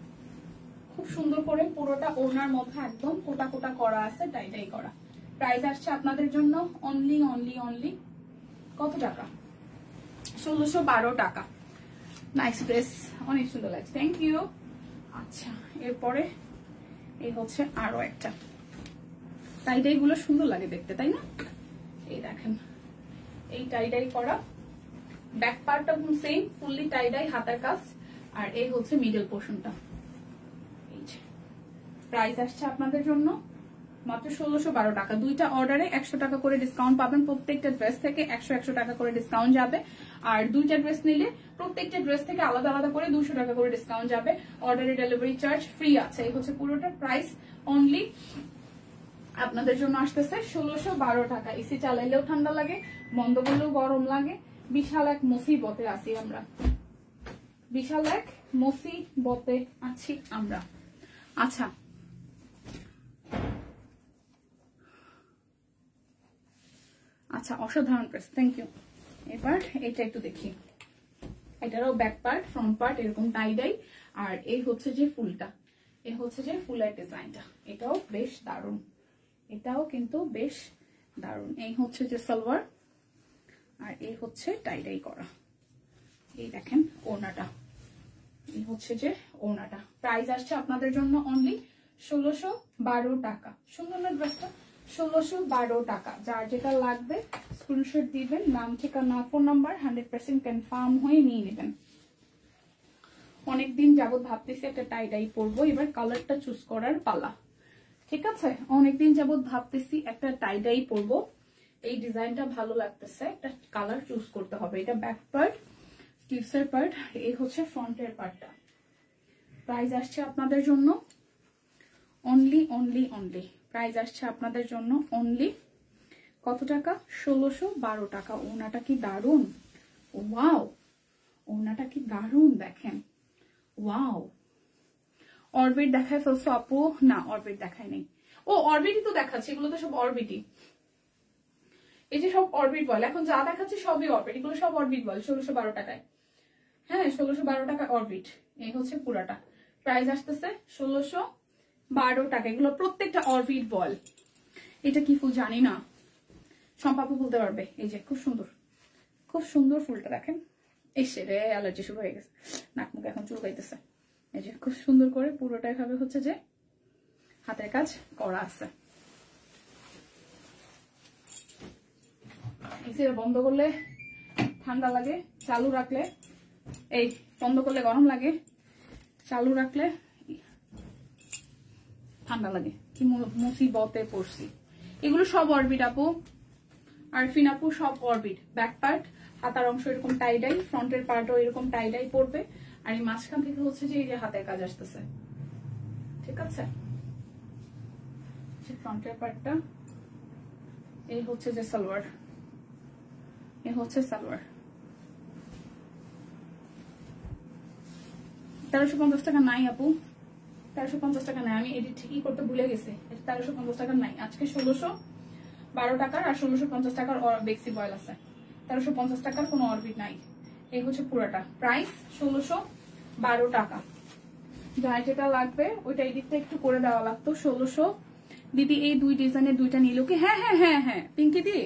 খুব সুন্দর করে পুরোটা ওড়নার মধ্যে একদম কোটা কোটা করা আছে, টাইডাই করা। প্রাইস আসছে আপনাদের জন্য অনলি অনলি অনলি কত টাকা? 1612 টাকা। নাইস ড্রেস, অনেক সুন্দর লাগছে, থ্যাংক ইউ। আচ্ছা, এরপরে এই হচ্ছে আরো একটা, টাইডাই গুলো সুন্দর লাগে দেখতে, তাই না? এই দেখেন এই টাইডাই করা, ব্যাক পার্টটা সেম ফুললি টাইডাই হাতার কাজ, আর এই হচ্ছে মিডল পোর্শনটা। এই যে প্রাইস আসছে আপনাদের জন্য মাত্র 1612 টাকা। দুইটা অর্ডারে 100 টাকা করে ডিসকাউন্ট পাবেন, প্রত্যেকটা ড্রেস থেকে 100 টাকা করে ডিসকাউন্ট যাবে। আর দুইটা ড্রেস নিলে প্রত্যেকটা ড্রেস থেকে আলাদা আলাদা করে 200 টাকা করে ডিসকাউন্ট যাবে। অর্ডারে ডেলিভারি চার্জ ফ্রি আছে। এই হচ্ছে পুরোটা প্রাইস অনলি আপনাদের জন্য আসতেছে 1612 টাকা। এসি চালাইলেও ঠান্ডা লাগে, বন্ধ করলেও গরম লাগে। বিশাল এক মুসিবতে আছি আমরা, বিশাল এক মুসিবতে আছি আমরা। আচ্ছা, আচ্ছা অসাধারণ প্রেস, থ্যাংক ইউ। এবার এটা একটু দেখি, এটারও ব্যাক পার্ট ফ্রন্ট পার্ট এরকম টাইডাই, আর এই হচ্ছে যে ফুলটা, এই হচ্ছে যে ফুলের ডিজাইনটা, এটাও বেশ দারুণ, এটাও কিন্তু বেশ দারুণ। এই হচ্ছে যে সালোয়ার, আর এই হচ্ছে টাইডাই করা। এই দেখেন ওড়নাটা, এই হচ্ছে যে ওড়নাটা। প্রাইস আসছে আপনাদের জন্য অনলি 1612 টাকা। সুন্দর না ড্রেসটা? 1612 টাকা। যার যেটা লাগবে স্ক্রিনশট দিবেন, নাম ঠিকানা ফোন নাম্বার 100% কনফার্ম হয়ে নিয়ে নেবেন। অনেকদিন যাবত ভাবতেছি একটা টাইডাই পরবো, এবার কালারটা চুজ করার পালা, ঠিক আছে? অনেকদিন যাবত ভাবতেছি একটা টাইডাই পরবো, এই ডিজাইনটা ভালো লাগতেছে, একটা কালার চুজ করতে হবে। এটা ব্যাক পার্ট, স্লিভসের পার্ট, এই হচ্ছে ফ্রন্টের পার্টটা। প্রাইস আসছে আপনাদের জন্য অনলি অনলি অনলি, প্রাইস আসছে আপনাদের জন্য অনলি কত টাকা? 1612 টাকা। ওনাটা কি দারুন, ওয়াও, ওনাটা কি দারুন, দেখেন ওয়াও। অরবিট দেখায় ফেলছো আপু? না অরবিট দেখায় নেই। ও অরবিটই তো দেখাচ্ছে, এগুলো তো সব অরবিটই, এই যে সব অরবিট বল। এখন যা দেখাচ্ছে সবই অরবিট, এগুলো সব অরবিট বল। 1612 টাকায়, হ্যাঁ 1612 টাকা অরবিট। এই হচ্ছে পুরাটা প্রাইস আসতেছে 1612 টাকা। এগুলো প্রত্যেকটা অরবিট বল। এটা কি ফুল জানি না, সম্পাপু বলতে পারবে। এই যে খুব সুন্দর, খুব সুন্দর ফুলটা দেখেন। এসে রে অ্যালার্জি শুরু হয়ে গেছে, নাক মুখ এখন চুলকাইতেছে। এই যে খুব সুন্দর করে পুরোটাই ভাবে হচ্ছে যে হাতের কাজ করা আছে। এসি বন্ধ করলে ঠান্ডা লাগে, চালু রাখলে এই বন্ধ করলে গরম লাগে, চালু রাখলে ঠান্ডা লাগে। কি মুসিবতে পড়ছি। এগুলো সব অরবিট আপু, আরফিন আপু, সব অরবিট। ব্যাক পার্ট হাতার অংশ এরকম টাইডাই, ফ্রন্টের পার্টও এরকম টাইডাই পড়বে। আর এই মাঝখান থেকে হচ্ছে যে এই যে হাতের কাজ আসতেছে, ঠিক আছে। ফ্রন্টের পার্টটা এই হচ্ছে যে সালোয়ার, এই হচ্ছে সালোয়ার। 1350 টাকা নাই আপু, 1350 টাকা নাই। আমি এডিট ঠিকই করতে ভুলে গেছি, 1350 টাকা নাই। আজকে 1612 টাকার আর 1650 টাকার বেক্সি বয়েল আছে। 1350 টাকার কোনো অরবিট নাই। এই হচ্ছে পুরাটা প্রাইস 1612 টাকা। যার যেটা লাগবে ওইটা এডিটটা একটু করে দেওয়া লাগতো। 1600 দিদি এই দুই ডিজাইনের দুইটা নিল কি? হ্যাঁ হ্যাঁ হ্যাঁ হ্যাঁ পিঙ্কি দি,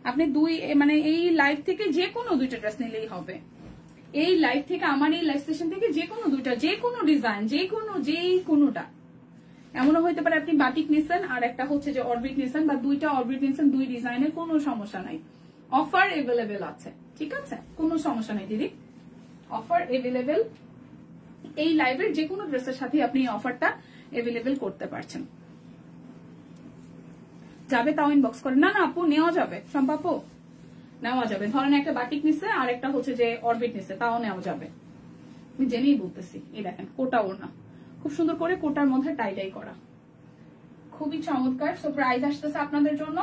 আপনি দুই মানে এই লাইভ থেকে যে কোনো দুইটা ড্রেস নিলেই হবে। এই লাইভ থেকে, আমার এই লাইভ সেশন থেকে যে কোনো দুইটা, যে কোনো ডিজাইন, যে কোনোটা। এমনও হইতে পারে আপনি বাটিক নিছেন আর একটা হচ্ছে যে অরবিট নিছেন, বা দুইটা অরবিট নিছেন, দুই ডিজাইনের, কোনো সমস্যা নাই। অফার এভেলেবেল আছে, ঠিক আছে, কোনো সমস্যা নেই দিদি, অফার এভেলেবেল। এই লাইভের যে কোনো ড্রেসের সাথে আপনি এই অফারটা এভেলেবেল করতে পারছেন। যাবে তাও ইনবক্স করে। না না আপু নেওয়া যাবে, সম্পাপু নেওয়া যাবে। ধরেন একটা বাটিক নিছে আর একটা হচ্ছে যে অরবিট নিছে, তাও নেওয়া যাবে। আমি জেনেই বলতেছি। এই দেখেন কোটা ওড়না, খুব সুন্দর করে কোটার মধ্যে টাই করা, খুবই চমৎকার। সো প্রাইস আসতেছে আপনাদের জন্য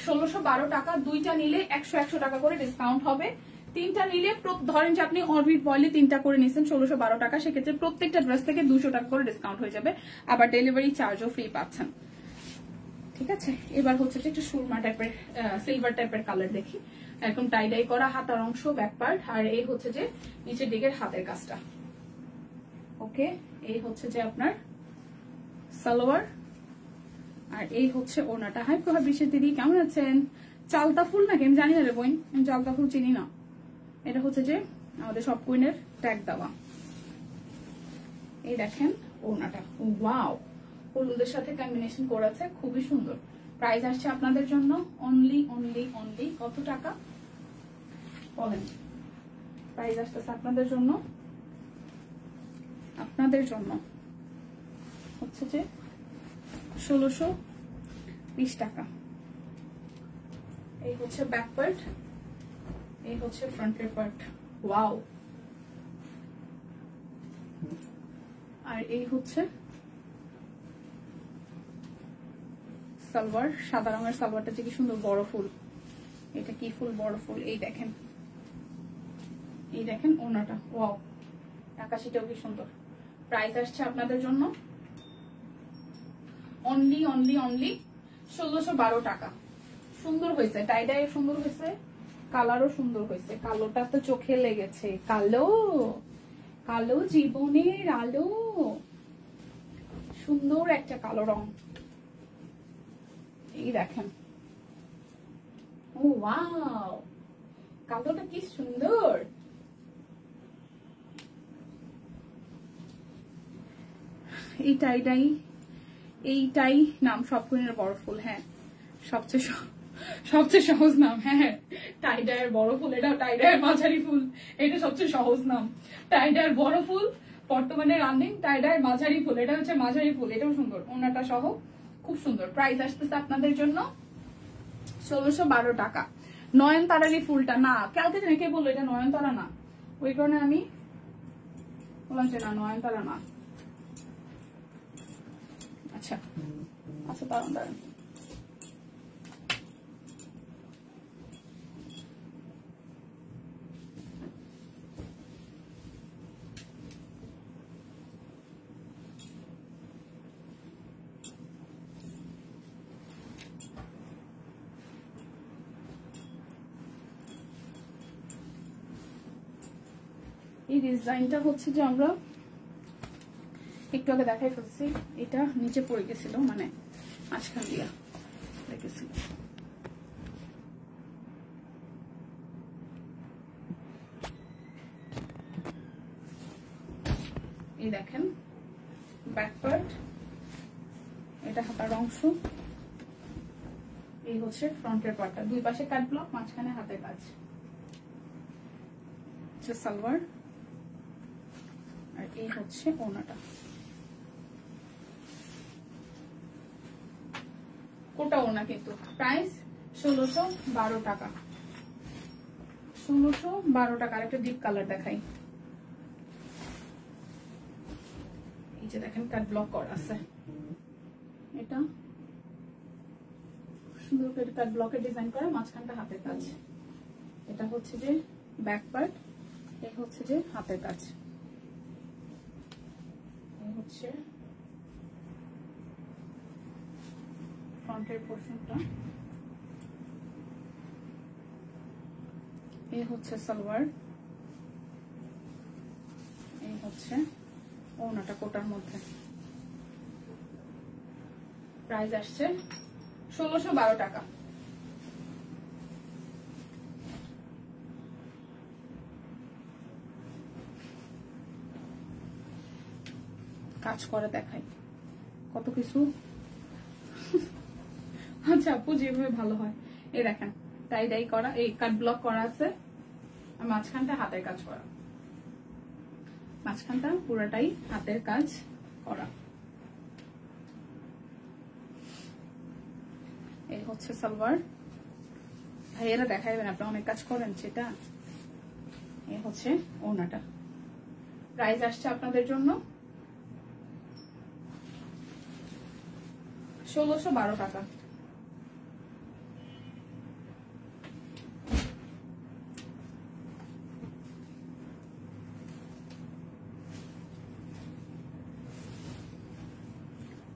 1612 টাকা। দুইটা নিলে 100 টাকা করে ডিসকাউন্ট হবে। তিনটা নিলে ধরেন যে আপনি অরবিট বয়লে তিনটা করে নিচ্ছেন 1612 টাকা, সেক্ষেত্রে প্রত্যেকটা ড্রেস থেকে 200 টাকা করে ডিসকাউন্ট হয়ে যাবে। আবার ডেলিভারি চার্জও ফ্রি পাচ্ছেন, ঠিক আছে। এবার হচ্ছে যে একটু সুরমা টাইপের, সিলভার টাইপের কালার দেখি। একদম টাই করা হাতার অংশ, ব্যাক পার্ট, আর এই হচ্ছে যে নিচের দিকের হাতের কাজটা। ওকে, এই হচ্ছে যে আপনার সালোয়ার, আর এই হচ্ছে ওনাটা। হাই প্রভাব বিশেষ দিদি, কেমন আছেন? চালতা ফুল নাকি আমি জানি না রে বোন, আমি চালতা ফুল চিনি না। এটা হচ্ছে যে আমাদের সব কুইনের ট্যাগ দেওয়া। এই দেখেন ওনাটা, ওয়াও, হলুদের সাথে কম্বিনেশন করেছে, খুবই সুন্দর। প্রাইস আসছে আপনাদের জন্য অনলি কত টাকা বলেন? প্রাইস আসতেছে আপনাদের জন্য হচ্ছে যে 1620 টাকা। এই হচ্ছে ব্যাক পার্ট, এই হচ্ছে ফ্রন্টের পার্ট, ওয়াও। আর এই হচ্ছে সালোয়ার, সাদা রঙের সালোয়ারটা যে কি সুন্দর বড় ফুল। এটা কি ফুল? বড় ফুল। এই দেখেন ওনাটা, ওয়াও, আকাশিটাও কি সুন্দর। প্রাইস আসছে আপনাদের জন্য অনলি 1612 টাকা। সুন্দর হয়েছে, টাইডাই সুন্দর হয়েছে, কালারও সুন্দর হয়েছে। কালোটা তো চোখে লেগেছে, কালো জীবনের আলো, সুন্দর একটা কালো রং। এই দেখেন, ও ওয়াও, কালোটা কি সুন্দর। এইটাই নাম সব কুইনের বড় ফুল। হ্যাঁ, সবচেয়ে সহজ নাম। হ্যাঁ, টাইডায়ের বড় ফুল, এটা টাইডায়ের মাঝারি ফুল, এটা সবচেয়ে সহজ নাম। টাইডায়ের বড় ফুল বর্তমানে রানিং, টাইডায়ের মাঝারি ফুল, এটা হচ্ছে মাঝারি ফুল। এটাও সুন্দর, ওনাটা সহ খুব সুন্দর। প্রাইস আসতেছে আপনাদের জন্য 1612 টাকা। নয়নতারার এই ফুলটা না, কালকে কে বললো এটা নয়নতারা না, ওই কারণে আমি বললাম যে না নয়নতারা না। আচ্ছা দাঁড়ান, এই ডিজাইনটা হচ্ছে যে আমরা একটু আগে দেখাই ফেলছি, এটা নিচে পড়ে গেছিল, মানে মাঝখান দিয়া রেখেছিল। এই দেখেন ব্যাক পার্ট, এটা হাতার অংশ, এই হচ্ছে ফ্রন্টের পার্টটা, দুই পাশে কাট ব্লক, মাঝখানে হাতের কাজ। সালোয়ার, আর এই হচ্ছে ওড়নাটা। কোটা ওড়না কিন্তু প্রাইস 1612 টাকা, 1612 টাকা। আর একটা ডিপ কালার দেখাই, এই যে দেখেন কাট ব্লক করা আছে, এটা সুন্দর করে কাট ব্লকের ডিজাইন করা, মাঝখানটা হাতের কাজ। এটা হচ্ছে যে ব্যাক পার্ট, এই হচ্ছে যে হাতের কাজ, এই হচ্ছে ফ্রন্টের পোর্শনটা, এই হচ্ছে সালোয়ার, এই হচ্ছে ওড়নাটা কোটার মধ্যে। প্রাইস আসছে 1612 টাকা। কাজ করে দেখাই কত কিছু। আচ্ছা আপু যেভাবে ভালো হয়, এই দেখেন টাই ডাই করা, এই কাট ব্লক করা আছে, আর মাঝখানটা হাতের কাজ করা, মাঝখানটা পুরোটাই হাতের কাজ করা। এই হচ্ছে সালোয়ার, ভাইয়েরা দেখাইবেন আপনি অনেক কাজ করেন সেটা। এই হচ্ছে ওড়নাটা। প্রাইস আসছে আপনাদের জন্য 1612 টাকা।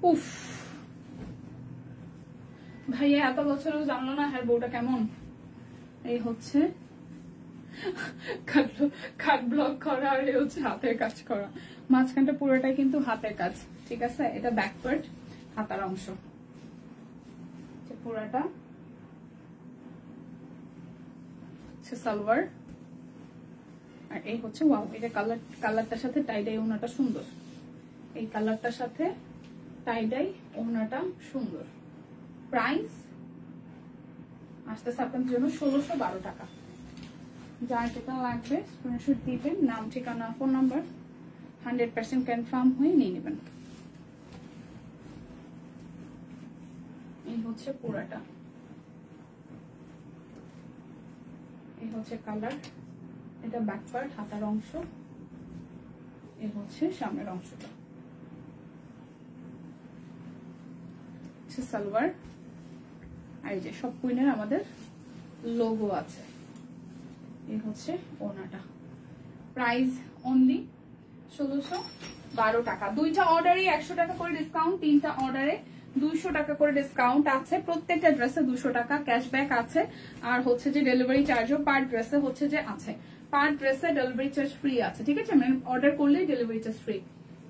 উফ ভাইয়া এত বছরও জানলো না হ্যাঁ বউটা কেমন। এই হচ্ছে কাট ব্লক করা, আর এই হচ্ছে হাতের কাজ করা, মাঝখানটা পুরোটাই কিন্তু হাতের কাজ, ঠিক আছে। এটা ব্যাক পার্ট, হাতার অংশ, পুরাটা সালোয়ার, আর এই হচ্ছে ওয়াও, এটা কালারটার সাথে টাইডাই ওড়নাটা সুন্দর, এই কালারটার সাথে টাইডাই ওড়নাটা সুন্দর। প্রাইস আসতেছে আপনাদের জন্য 1612 টাকা। যার যেটা লাগবে স্ক্রিনশট দিবেন, নাম ঠিকানা ফোন নাম্বার 100% কনফার্ম হয়ে নিয়ে নেবেন। এই হচ্ছে পুরাটা, এই হচ্ছে কালার, এটা ব্যাক পার্ট হাতার অংশ, এই হচ্ছে সামনের অংশটা, সালোয়ার, আর এই যে সব কুইনের আমাদের লোগো আছে। এই হচ্ছে ওড়নাটা। প্রাইস অনলি 1612 টাকা। দুইটা অর্ডারে 100 টাকা করে ডিসকাউন্ট, তিনটা অর্ডারে 200 টাকা করে ডিসকাউন্ট আছে, প্রত্যেকটা ড্রেসে 200 টাকা ক্যাশব্যাক আছে, আর হচ্ছে যে ডেলিভারি চার্জও পার ড্রেসে হচ্ছে যে আছে, পার ড্রেসে ডেলিভারি চার্জ ফ্রি আছে, ঠিক আছে, মানে অর্ডার করলেই ডেলিভারি চার্জ ফ্রি।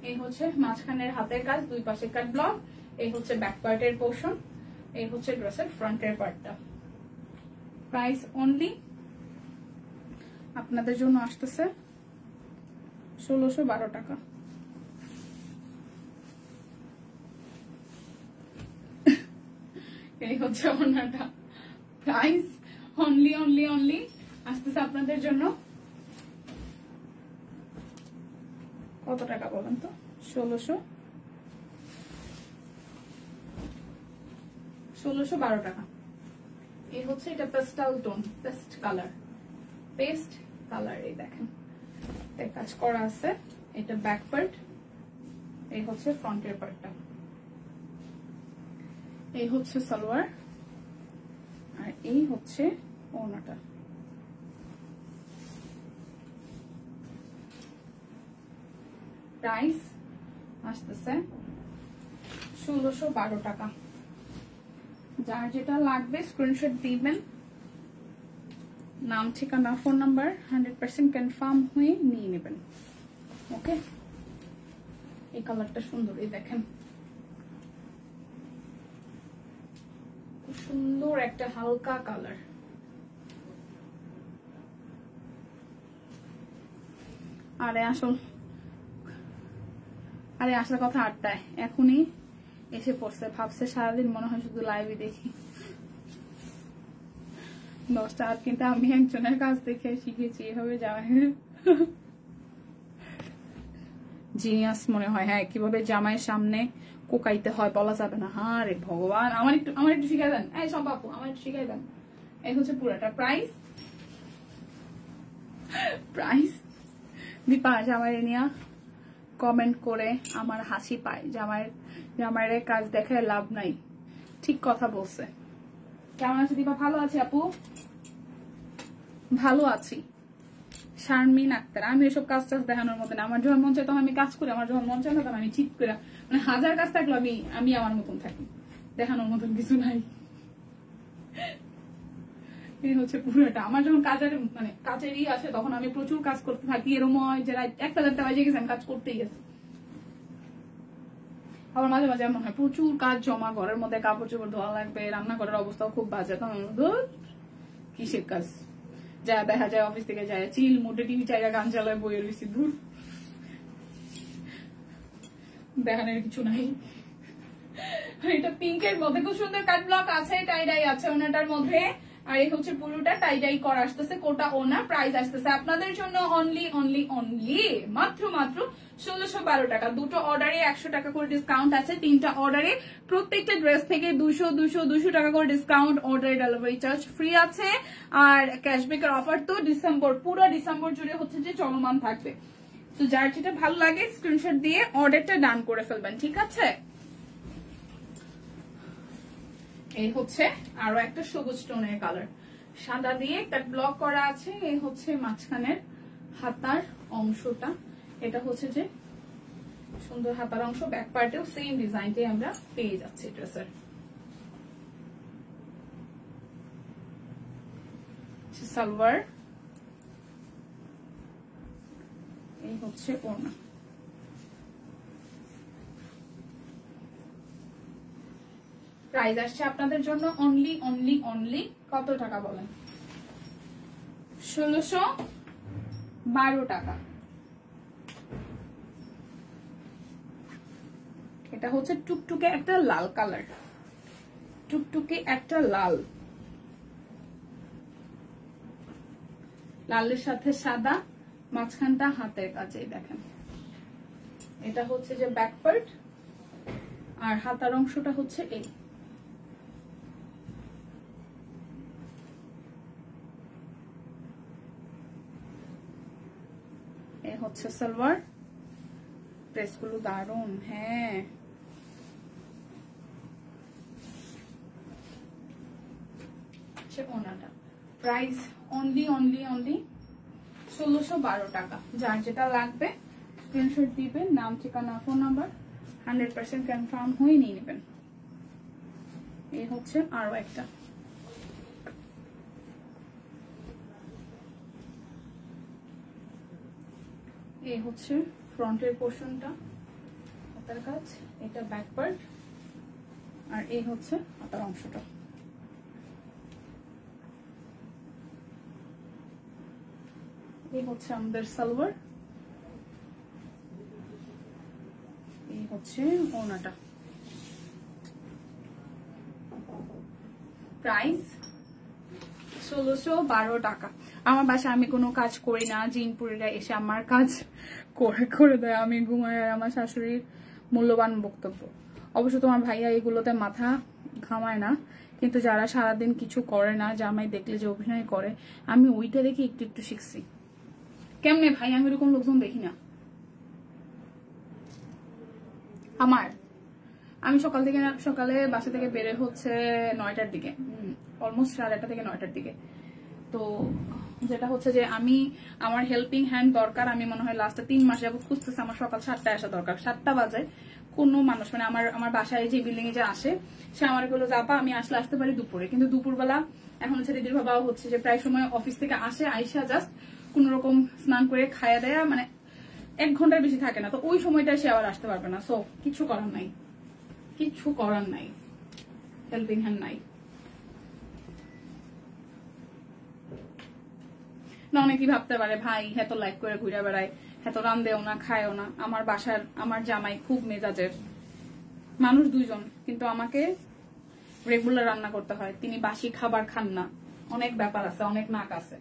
এই হচ্ছে মাঝখানের হাতের কাজ, দুই পাশে কাট ব্লক, এই হচ্ছে ব্যাক পার্টের পোর্শন, এই হচ্ছে ড্রেসের ফ্রন্টের পার্টটা। প্রাইস অনলি আপনাদের জন্য আসতেছে 1612 টাকা। এই হচ্ছে ওড়নাটা। প্রাইস অনলি অনলি অনলি আসতেছে আপনাদের জন্য কত টাকা বলেন তো? 1612 টাকা। এই হচ্ছে এটা pastel tone, paste colour, paste colour, এই দেখেন কাজ করা আছে। এটা ব্যাক পার্ট, এই হচ্ছে ফ্রন্টের পার্টটা, এই হচ্ছে সালোয়ার, আর এই হচ্ছে ওড়নাটা। প্রাইস আসতেছে 1612 টাকা। যার যেটা লাগবে স্ক্রিনশট দিবেন, নাম ঠিকানা ফোন নাম্বার 100% কনফার্ম হয়ে নিয়ে নেবেন। ওকে, এই কালারটা সুন্দর, এই দেখেন খুব সুন্দর একটা হালকা কালার। আরে আসার কথা 8টায়, এখনই এসে পড়ছে। ভাবছে সারাদিন মনে হয় শুধু লাইভে দেখি। 10টা 8, কিন্তু আমি একজনের কাছ থেকে শিখেছি এভাবে জামাই জিনিয়াস মনে হয়। হ্যাঁ, কিভাবে জামাইয়ের সামনে কোকাইতে হয় বলা যাবে না। হ্যাঁ রে ভগবান, আমার একটু শিখাই দেন। এই সব আপু আমার একটু শিখাই দেন। এই হচ্ছে পুরাটা প্রাইস দীপা জামাইরে নিয়া কমেন্ট করে আমার হাসি পায়। জামাইয়ের কাজ দেখে লাভ নাই। ঠিক কথা বলছে। কেমন আছে দীপা? ভালো আছি আপু, ভালো আছি। শারমিন আক্তার, আমি এসব কাজ দেখানোর মতো না। আমার যখন মন চায় তখন আমি কাজ করি, আমার যখন মন চায় না তখন আমি ঠিক করে, মানে 1000 কাজ থাকলো আমি আমার মতন থাকি, দেখানোর মতন কিছু নাই। এই হচ্ছে পুরোটা। আমার যখন কাজেরই আসে তখন আমি প্রচুর কাজ করতে থাকি। এরকম হয় যে 1-1টা বাজে গেছে, আমি কাজ করতেই গেছি। আবার মাঝে মাঝে এমন হয় প্রচুর কাজ জমা, ঘরের মধ্যে কাপড় চোপড় ধোয়া লাগবে, রান্না করার অবস্থাও খুব বাজে, তখন কিসের কাজ। যা দেখা যায় অফিস থেকে যায় চিল মোটে টিভি চাইরা গান চালায়, বইয়ের বেশি দূর দেখানোর কিছু নাই। এটা পিঙ্কের মধ্যে খুব সুন্দর কাট ব্লক আছে, টাই ডাই আছে ওনাটার মধ্যে। আর এই হচ্ছে পুরোটা টাই ডাই করা আসতেছে, কোটা ওনা। প্রাইস আসতেছে আপনাদের জন্য অনলি মাত্র 1612 টাকা। দুটো অর্ডারে 100 টাকা করে ডিসকাউন্ট আছে। 3টা অর্ডারে প্রত্যেকটা ড্রেস থেকে 200 টাকা করে ডিসকাউন্ট। অর্ডারে ডেলিভারি চার্জ ফ্রি আছে। আর ক্যাশব্যাকের অফার তো পুরো ডিসেম্বর জুড়ে হচ্ছে যে চলমান থাকবে। তো যার যেটা ভালো লাগে স্ক্রিনশট দিয়ে অর্ডারটা ডান করে ফেলবেন, ঠিক আছে? এই হচ্ছে আরো একটা সবুজ টোনের কালার, সাদা দিয়ে কাট ব্লক করা আছে। এই হচ্ছে মাঝখানের হাতার অংশটা, এটা হচ্ছে যে সুন্দর হাতার অংশ। ব্যাক পার্টেও সেম ডিজাইনটাই আমরা পেয়ে যাচ্ছি ড্রেসের। সালোয়ার, এই হচ্ছে ওড়না। প্রাইস আসছে আপনাদের জন্য অনলি কত টাকা বলেন? 1612 টাকা। এটা হচ্ছে টুকটুকে একটা লাল কালার, টুকটুকে একটা লালের সাথে সাদা, মাঝখানটা হাতের কাছে দেখেন। এটা হচ্ছে যে ব্যাক পার্ট, আর হাতার অংশটা হচ্ছে এই। এই হচ্ছে সালোয়ার। ড্রেসগুলো দারুন। হ্যাঁ, ওনাটা প্রাইস অনলি 1612 টাকা। যার যেটা লাগবে স্ক্রিনশট দিবেন, নাম ঠিকানা ফোন নাম্বার 100% কনফার্ম হয়ে নিয়ে নেবেন। এই হচ্ছে আরো একটা। এই হচ্ছে ফ্রন্টের পোর্শনটা, হাতার কাজ, এটা ব্যাক পার্ট, আর এই হচ্ছে হাতার অংশটা। এই হচ্ছে আমাদের সালোয়ার, এই হচ্ছে ওড়নাটা। প্রাইস 1612 টাকা। আমার বাসায় আমি কোনো কাজ করি না, জিনপুরিরা এসে আমার কাজ করে দেয়, আমি ঘুমাই। আর আমার শাশুড়ির মূল্যবান বক্তব্য। অবশ্য তোমার ভাইয়া এগুলোতে মাথা ঘামায় না, কিন্তু যারা সারাদিন কিছু করে না, জামাই দেখলে যে অভিনয় করে, আমি ওইটা দেখে একটু শিখছি। কেমনে ভাই, আমি এরকম লোকজন দেখি না। আমি সকালে বাসা থেকে বের হচ্ছে 9টার দিকে, অলমোস্ট 8:30 থেকে 9টার দিকে। তো যেটা হচ্ছে যে আমার হেল্পিং হ্যান্ড দরকার। আমি মনে হয় লাস্টে 3 মাস যাবত খুঁজতেছি, আমার সকাল 7টায় আসা দরকার। 7টা বাজে কোনো মানুষ মানে আমার বাসায় যে বিল্ডিং এ যে আসে সে আমার বললো যে আপা আমি আসতে পারি দুপুরে, কিন্তু দুপুরবেলা এখন হচ্ছে দিদির বাবা হচ্ছে যে প্রায় সময় অফিস থেকে আসে, আইসা জাস্ট কোন রকম স্নান করে খাইয়া দেয়া, মানে 1 ঘন্টার বেশি থাকে না, তো ওই সময়টা সে আবার আসতে পারবে না। সো কিছু করার নাই, কিছু করার নাই, হেল্পিং হ্যান্ড নাই। না অনেকেই ভাবতে পারে ভাই হ্যাঁ তো লাইক করে ঘুরে বেড়ায়, হ্যাঁ তো রান্দেও না খায়ও না। আমার বাসার আমার জামাই খুব মেজাজের মানুষ, 2 জন, কিন্তু আমাকে রেগুলার রান্না করতে হয়। তিনি বাসি খাবার খান না, অনেক ব্যাপার আছে, অনেক নাক আছে।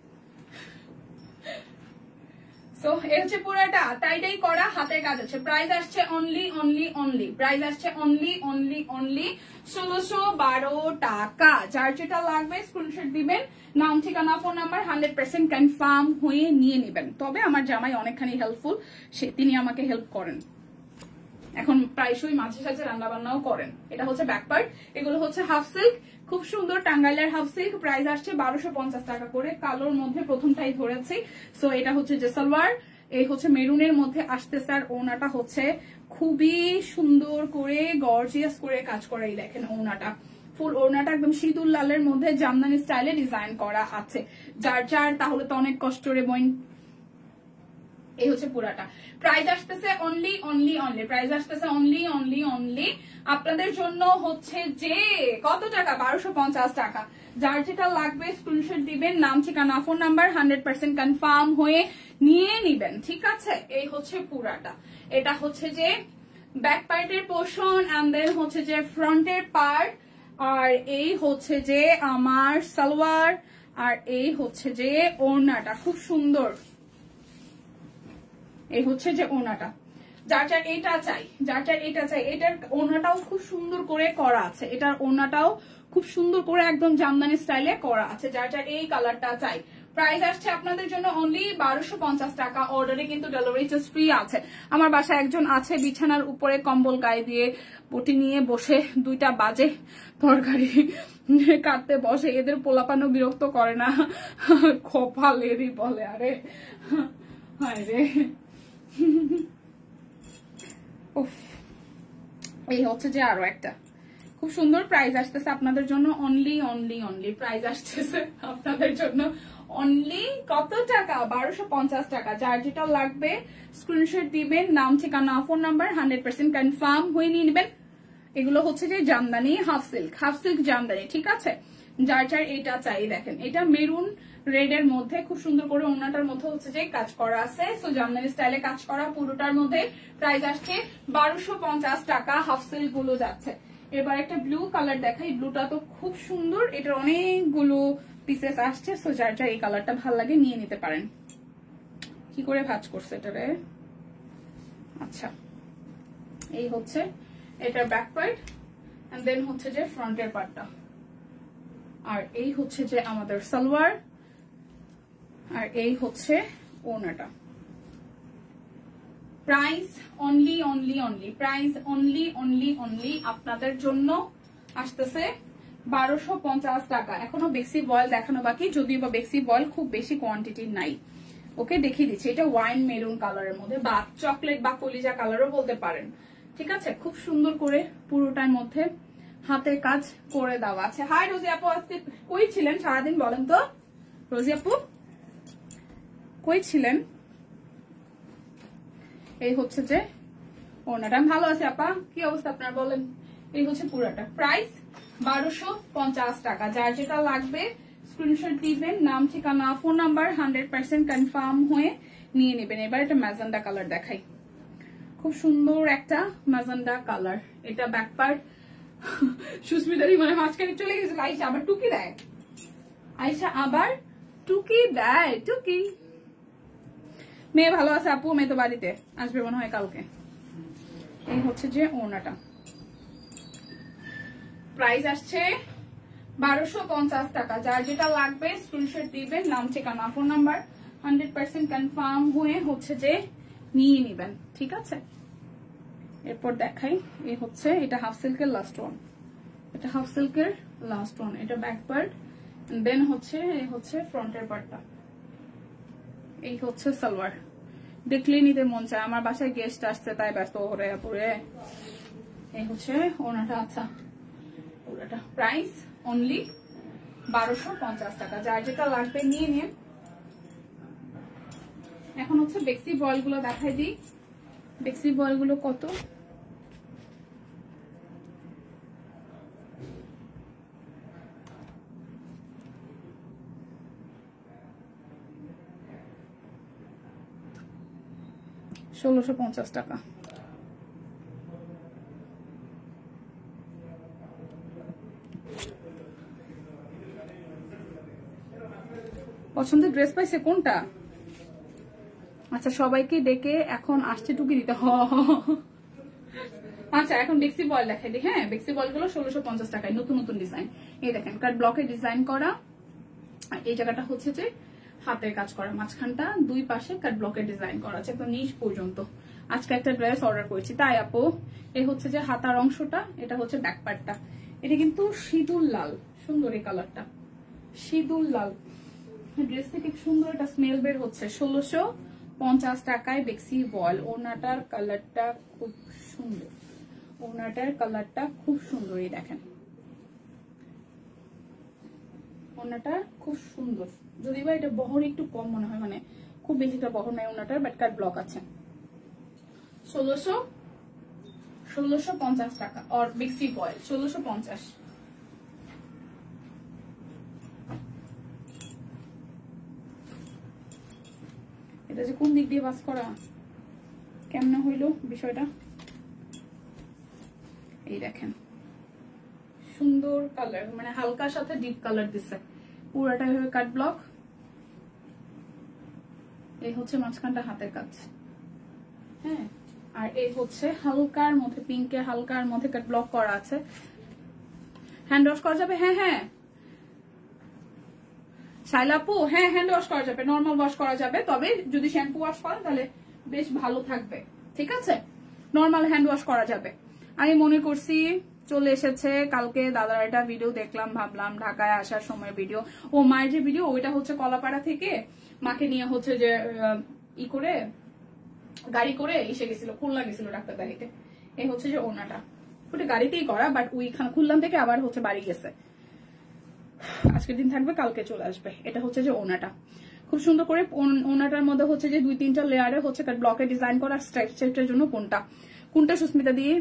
সো এর হচ্ছে পুরোটা টাইটাই করা হাতের কাজ আছে। প্রাইস আসছে অনলি প্রাইস আসছে অনলি 1612 টাকা। যার যেটা লাগবে স্ক্রিনশট দিবেন, নাম ঠিকানা ফোন নাম্বার 100% কনফার্ম হয়ে নিয়ে নেবেন। তবে আমার জামাই অনেকখানি হেল্পফুল, তিনি আমাকে হেল্প করেন, এখন প্রায়শই মাঝে সাঝে রান্না বান্নাও করেন। এটা হচ্ছে ব্যাক পার্ট, এগুলো হচ্ছে হাফ সিল্ক, খুব সুন্দর টাঙ্গাইলের হাফ সিল্ক। প্রাইস আসছে 1250 টাকা করে। কালোর মধ্যে প্রথমটাই ধরেছি। সো এটা হচ্ছে যে সালোয়ার, এই হচ্ছে মেরুনের মধ্যে আসতেছে, আর ওনাটা হচ্ছে খুবই সুন্দর করে গর্জিয়াস করে কাজ করা। এই দেখেন ওনাটা, ফুল ওড়নাটা একদম সিঁদুর লালের মধ্যে জামদানি স্টাইলে ডিজাইন করা আছে। যার তাহলে তো অনেক কষ্ট রে বোন। এই হচ্ছে পুরাটা। প্রাইস আসতেছে অনলি প্রাইস আসতেছে অনলি আপনাদের জন্য হচ্ছে যে কত টাকা, 1250 টাকা। যার যেটা লাগবে স্ক্রিনশট দিবেন, নাম ঠিকানা ফোন নাম্বার 100% কনফার্ম হয়ে নিয়ে নিবেন, ঠিক আছে। এই হচ্ছে পুরাটা। এটা হচ্ছে যে ব্যাক পার্টের পোর্শন, এন্ড দেন হচ্ছে যে ফ্রন্টের পার্ট, আর এই হচ্ছে যে আমার সালোয়ার, আর এই হচ্ছে যে ওড়নাটা খুব সুন্দর। এই হচ্ছে যে ওড়নাটা, যার এটা চাই, এটার ওড়নাটাও খুব সুন্দর করে করা আছে, এটার ওড়নাটাও খুব সুন্দর করে একদম জামদানি স্টাইলে করা আছে। যার এই কালারটা চাই। প্রাইস আসছে আপনাদের জন্য অনলি 1250 টাকা। অর্ডারে কিন্তু ডেলিভারি চার্জ ফ্রি আছে। আমার বাসায় একজন আছে বিছানার উপরে কম্বল গায়ে দিয়ে বটি নিয়ে বসে 2টা বাজে তরকারি কাটতে বসে, এদের পোলাপানো বিরক্ত করে না, কপালেরই বলে। আরে হায় রে, এই হচ্ছে যে আরো একটা খুব সুন্দর। প্রাইস আসতেছে আপনাদের জন্য অনলি প্রাইস আসতেছে আপনাদের জন্য অনলি কত টাকা, 1250 টাকা। যার যেটা লাগবে স্ক্রিনশট দিবেন, নাম ঠিকানা ফোন নাম্বার 100% কনফার্ম হয়ে নিয়ে নেবেন। এগুলো হচ্ছে যে জামদানি হাফ সিল্ক জামদানি, ঠিক আছে। যার এটা চাই, দেখেন এটা মেরুন রেড এর মধ্যে খুব সুন্দর করে ওড়নাটার মধ্যে হচ্ছে যে কাজ করা আছে। সো জামদানি স্টাইলে কাজ করা পুরোটার মধ্যে। প্রাইস আসছে 1250 টাকা। হাফ সিল্ক গুলো যাচ্ছে। এবার একটা ব্লু কালার দেখাই, ব্লুটা তো খুব সুন্দর, এটার অনেকগুলো পিসেস আসছে। সো যার এই কালারটা ভালো লাগে নিয়ে নিতে পারেন। কি করে ভাঁজ করছে এটারে, আচ্ছা এই হচ্ছে এটার ব্যাক পার্ট, এন্ড দেন হচ্ছে যে ফ্রন্টের পার্টটা, আর এই হচ্ছে যে আমাদের সালোয়ার, আর এই হচ্ছে ওড়নাটা। প্রাইস অনলি প্রাইস অনলি আপনাদের জন্য আসতেছে 1250 টাকা। এখনো বেক্সি বয়েল দেখানো বাকি, যদিও বা বেক্সি বয়েল খুব বেশি কোয়ান্টিটি নাই। ওকে দেখিয়ে দিচ্ছি। এটা ওয়াইন মেরুন কালারের মধ্যে, বা চকলেট বা কলিজা কালারও বলতে পারেন, ঠিক আছে। খুব সুন্দর করে পুরোটার মধ্যে হাতের কাজ করে দেওয়া আছে। হাই রোজি আপু, আজকে কই ছিলেন সারাদিন বলেন তো? রোজি আপু কই ছিলেন? এই হচ্ছে যে ওড়নাটা। ভালো আছে আপা, কি অবস্থা আপনার বলেন? এই হচ্ছে পুরাটা। প্রাইস 1250 টাকা। যার যেটা লাগবে স্ক্রিনশট দিবেন, নাম ঠিকানা ফোন নাম্বার 100% কনফার্ম হয়ে নিয়ে নেবেন। এবার একটা ম্যাজেন্ডা কালার দেখাই, খুব সুন্দর একটা ম্যাজেন্ডা কালার। এটা ব্যাক পার্ট। সুস্মিতারি মানে মাঝখানে চলে গেছে। আইসা আবার টুকি দেয়, টুকি মেয়ে ভালো আছে আপু? মেয়ে তো বাড়িতে আসবে মনে হয় কালকে। এই হচ্ছে যে ওড়নাটা। প্রাইস আসছে 1250 টাকা। যার যেটা লাগবে স্ক্রিনশট দিবেন, নাম ঠিকানা ফোন নাম্বার 100% কনফার্ম হয়ে হচ্ছে যে নিয়ে নিবেন, ঠিক আছে। এরপর দেখাই, এই হচ্ছে এটা হাফ সিল্কের লাস্ট ওয়ান, এটা ব্যাক পার্ট, দেন হচ্ছে এই হচ্ছে ফ্রন্টের পার্টটা। এই হচ্ছে সালোয়ার। দেখলে নিতে মন চায়। আমার বাসায় গেস্ট আসছে তাই ব্যস্ত হয়ে পুরে এই হচ্ছে ওনাটা। আচ্ছা পুরোটা প্রাইস অনলি 1250 টাকা। যার যেটা লাগবে নিয়ে নিন। এখন হচ্ছে বেক্সি বয়েল গুলো দেখাই দিই। বেক্সি বয়েল গুলো কত? $1650 টাকা। পছন্দের ড্রেস পাইছে কোনটা? আচ্ছা সবাইকে ডেকে এখন আসছে টুকি দিতে। আচ্ছা এখন বেক্সি বয়েল দেখাই দিই। হ্যাঁ বেক্সি বয়েল গুলো 1650 টাকায়, নতুন নতুন ডিজাইন। এই দেখেন কাট ব্লকে ডিজাইন করা। আর এই জায়গাটা হচ্ছে যে হাতের কাজ করা, মাঝখানটা দুই পাশে কাট ব্লকে ডিজাইন করা আছে একদম নিচ পর্যন্ত। আজকে একটা ড্রেস অর্ডার করেছি তাই আপু। এই হচ্ছে যে হাতার অংশটা, এটা হচ্ছে ব্যাক পার্টটা। এটা কিন্তু সিঁদুর লাল, সুন্দর এই কালারটা সিঁদুর লাল। ড্রেস থেকে সুন্দর একটা স্মেল বের হচ্ছে। 1650 টাকায় বেক্সি বয়েল। ওনাটার কালারটা খুব সুন্দর, ওনাটার কালারটা খুব সুন্দর। এই দেখেন ওনাটা খুব সুন্দর, যদি বা এটা বহর একটু কম মনে হয়, মানে খুব বেশিটা বহর নাই ওনাটার, বাট কাট ব্লক আছে। 1650 টাকা আর বেক্সি বয়েল 1650। এটা যে কোন দিক দিয়ে বাস করা কেমন হইলো বিষয়টা। এই দেখেন সুন্দর কালার, মানে হালকার সাথে ডিপ কালার দিচ্ছে। পুরাটা হয়ে কাট ব্লক। এই হচ্ছে মাঝখানটা হাতের কাজ। হ্যাঁ আর এই হচ্ছে হালকার মধ্যে, পিঙ্কের হালকার মধ্যে কাট ব্লক করা আছে। হ্যান্ড ওয়াশ করা যাবে? হ্যাঁ হ্যাঁ শাইলাপু, হ্যাঁ হ্যান্ড ওয়াশ করা যাবে, নর্মাল ওয়াশ করা যাবে। তবে যদি শ্যাম্পু ওয়াশ করেন তাহলে বেশ ভালো থাকবে। ঠিক আছে, নর্মাল হ্যান্ড ওয়াশ করা যাবে। আমি মনে করছি চলে এসেছে কালকে দাদার একটা ভিডিও দেখলাম, ভাবলাম ঢাকায় আসার সময় ভিডিও। ও মায়ের যে ভিডিও ওইটা হচ্ছে কলাপাড়া থেকে মাকে নিয়ে হচ্ছে যে ই করে গাড়ি করে এসে গেছিল, খুলনা গেছিল ডাক্তার দেখাইতে। এই হচ্ছে যে ওনাটা, ওটা গাড়িতেই করা, বাট ওইখানে খুলনা থেকে আবার হচ্ছে বাড়ি গেছে। আজকের দিন থাকবে, কালকে চলে আসবে। এটা হচ্ছে যে ওনাটা খুব সুন্দর করে। ওনাটার মধ্যে হচ্ছে যে 2-3টা লেয়ারে হচ্ছে ব্লকে ডিজাইন করা। স্ট্রাইপের জন্য কোনটা সুস্মিতা দিয়ে।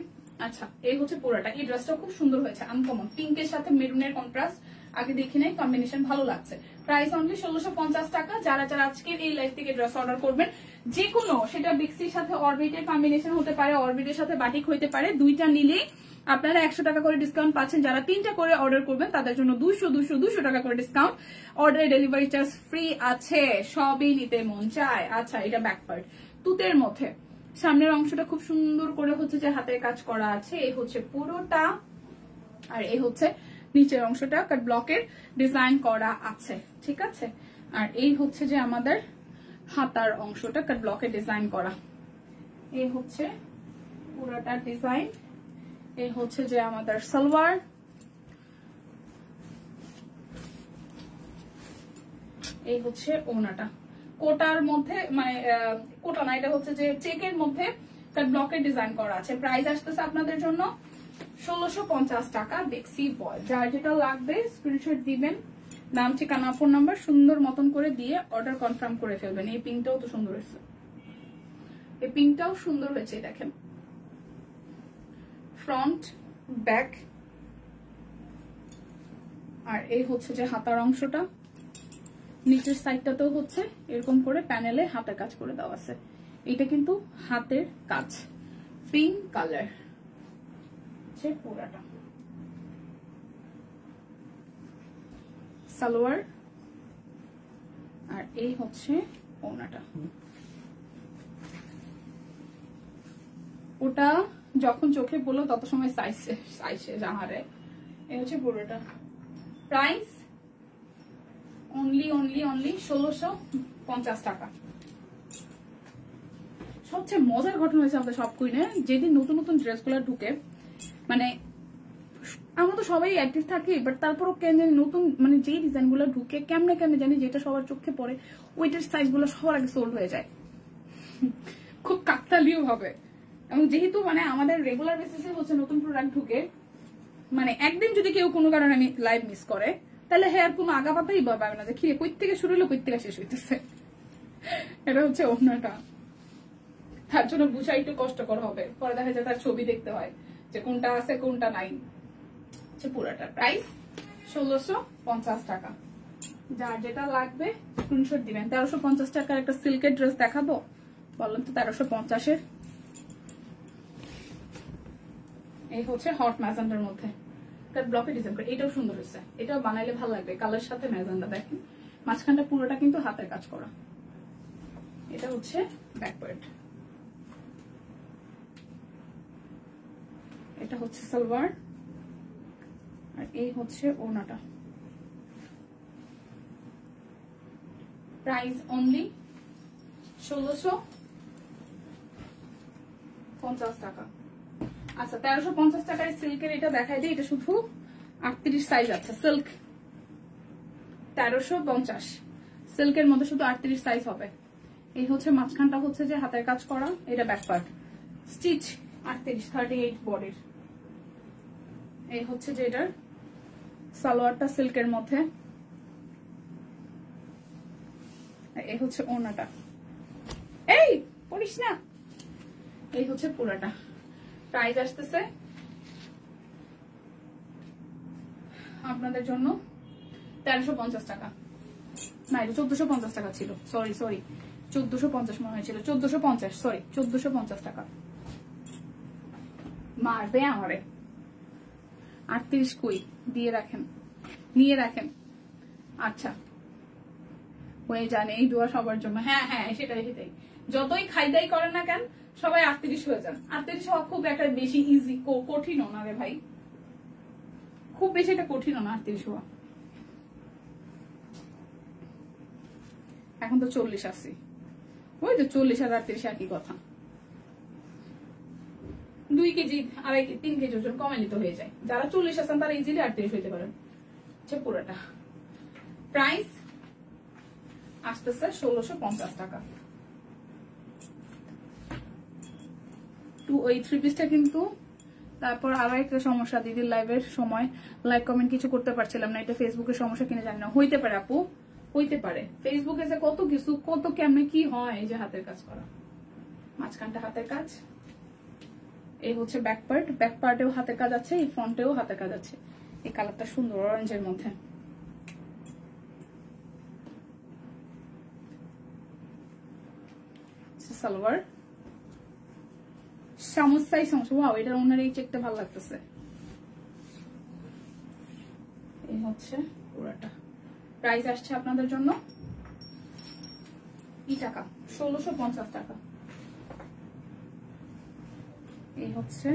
আচ্ছা এই হচ্ছে পুরোটা। এই ড্রেসটা খুব সুন্দর হয়েছে, আনকমন পিঙ্কের সাথে মেরুনের কন্ট্রাস্ট। আগে দেখি নাই, কম্বিনেশন ভালো লাগছে। প্রাইস অনলি 1650 টাকা। যারা যারা আজকের এই লাইভ থেকে ড্রেস অর্ডার করবেন, যে কোনো সেটা বেক্সির সাথে অরবিটের কম্বিনেশন হতে পারে, অরবিটের সাথে বাটিক হইতে পারে, দুইটা নিলেই আপনারা 100 টাকা করে ডিসকাউন্ট পাচ্ছেন। যারা 3টা করে অর্ডার করবেন তাদের জন্য 200 টাকা করে ডিসকাউন্ট। অর্ডারে ডেলিভারি চার্জ ফ্রি আছে। সবই নিতে মন চায়। আচ্ছা এটা ব্যাক পার্ট তুতের মধ্যে, সামনের অংশটা খুব সুন্দর করে হচ্ছে যে হাতের কাজ করা আছে। এই হচ্ছে পুরোটা, আর এই হচ্ছে নিচের অংশটা কাট ব্লকের ডিজাইন করা আছে। ঠিক আছে, আর এই হচ্ছে যে আমাদের হাতার অংশটা কাট ব্লকের ডিজাইন করা। এই হচ্ছে পুরোটা ডিজাইন। এই হচ্ছে যে আমাদের সালোয়ার। এই হচ্ছে ওনাটা কোটার মধ্যে, মানে কোটা না, এটা হচ্ছে যে চেকের মধ্যে তার ব্লকের ডিজাইন করা আছে। প্রাইস আসতেছে আপনাদের জন্য 1650 টাকা বেক্সি বয়েল। যার যেটা লাগবে স্ক্রিনশট দিবেন, নাম ঠিকানা ফোন নাম্বার সুন্দর মতন করে দিয়ে অর্ডার কনফার্ম করে ফেলবেন। এই পিঙ্কটাও তো সুন্দর হয়েছে, এই পিঙ্কটাও সুন্দর হয়েছে। দেখেন ফ্রন্ট ব্যাক, আর এই হচ্ছে যে হাতার অংশটা। নিচের সাইডটাতেও হচ্ছে এরকম করে প্যানেলে হাতের কাজ করে দেওয়া আছে। এটা কিন্তু হাতের কাজ, পিঙ্ক কালার পুরাটা। সালোয়ার, আর এই হচ্ছে ওনাটা। ওটা যখন চোখে বললো তত সময় সাইজে জাহারে। এই হচ্ছে পুরোটা। প্রাইস অনলি 1650 টাকা। সবচেয়ে মজার ঘটনা হয়েছে আমাদের সব কুইনে, যেদিন নতুন নতুন ড্রেসগুলো ঢুকে, মানে আমরা তো সবাই অ্যাক্টিভ থাকি, বাট তারপরও কেন জানি নতুন, মানে যেই ডিজাইন গুলো ঢুকে কেমনে জানি যেটা সবার চোখে পড়ে ওইটার সাইজ গুলো সবার আগে সোল্ড হয়ে যায়, খুব কাকতালীয় ভাবে। এবং যেহেতু মানে আমাদের রেগুলার বেসিসে হচ্ছে নতুন প্রোডাক্ট ঢুকে, মানে একদিন যদি কেউ কোনো কারণে আমি লাইভ মিস করে তাহলে হ্যাঁ আর কোনো আগা পাতাই পাবে না যে খিরে কই থেকে শুরু হলো কই থেকে শেষ হইতেছে। এটা হচ্ছে অন্যটা, তার জন্য বুঝা একটু কষ্টকর হবে, পরে দেখা যায় তার ছবি দেখতে হয় যে কোনটা আছে কোনটা নাই। পুরাটা প্রাইস 1650 টাকা। যার যেটা লাগবে স্ক্রিনশট দিবেন। 1350 টাকার একটা সিল্কের ড্রেস দেখাবো, বললাম তো 1350-এর। এই হচ্ছে হট ম্যাজেন্ডার মধ্যে ব্লকে ডিজাইন করে, এটাও সুন্দর হয়েছে, এটাও বানাইলে ভালো লাগবে। কালার সাথে ম্যাজেন্ডা দেখেন, মাঝখানটা পুরোটা কিন্তু হাতের কাজ করা। এটা হচ্ছে ব্যাক পার্ট, এটা হচ্ছে সালোয়ার, আর এই হচ্ছে ওড়নাটা। প্রাইস অনলি 1650 টাকা। আচ্ছা 1350 টাকার সিল্কের এটা দেখাই দিই, এটা শুধু 38 সাইজ আছে। সিল্ক 1350, সিল্কের মধ্যে শুধু 38 সাইজ হবে। এই হচ্ছে মাঝখানটা হচ্ছে যে হাতের কাজ করা, এটা ব্যাক পার্ট, স্টিচ 38 বডির। এই হচ্ছে যে এটার সালোয়ারটা সিল্কের মধ্যে, এই হচ্ছে ওড়নাটা। এই পড়িস না। এই হচ্ছে পুরাটা। প্রাইস আসতেছে আপনাদের জন্য 1350 টাকা। না এটা 1450 টাকা ছিল, সরি 1450 মনে হয়েছিল, 1450, সরি 1450 টাকা। মারবে আমারে। 38 কই দিয়ে রাখেন, নিয়ে রাখেন। আচ্ছা হয়ে জানে, এই দোয়া সবার জন্য। হ্যাঁ হ্যাঁ সেটাই, যতই খাইদাই করেন না কেন সবাই 38 হয়ে যান। 38 হওয়া খুব একটা বেশি ইজি, কঠিনও না রে ভাই, খুব বেশি এটা কঠিনও না 38 হওয়া। এখন তো 40 আসছি, ওই তো 40 আর 38 একই কথা। 2 কেজি 3 কেজি ওজন কমে নিতে হয়ে যায়। যারা 40 আছেন তারা ইজিলি 38 হইতে পারেন। পুরোটা প্রাইস আসতেছে 1650 টাকা। ওই 3 পিসটা কিন্তু। তারপর আরো একটা সমস্যা, দিদির লাইভের সময় লাইক কমেন্ট কিছু করতে পারছিলাম না, এটা ফেসবুকের সমস্যা কিনে জানি না, হইতে পারে আপু, হইতে পারে। ফেসবুকে যে কত কিছু কত কেমনে কি হয়, এই যে হাতের কাজ করা, মাঝখানটা হাতের কাজ। এই হচ্ছে ব্যাক পার্ট, ব্যাক পার্টেও হাতের কাজ আছে, এই ফ্রন্টেও হাতের কাজ আছে। এই কালারটা সুন্দর অরেঞ্জের মধ্যে। সালোয়ার সমস্যাই সমস্যা। ওয়াও, এটার ওনার এই চেকটা ভালো লাগতেছে। এই হচ্ছে পুরাটা। প্রাইস আসছে আপনাদের জন্য কি টাকা? 1650 টাকা। এই হচ্ছে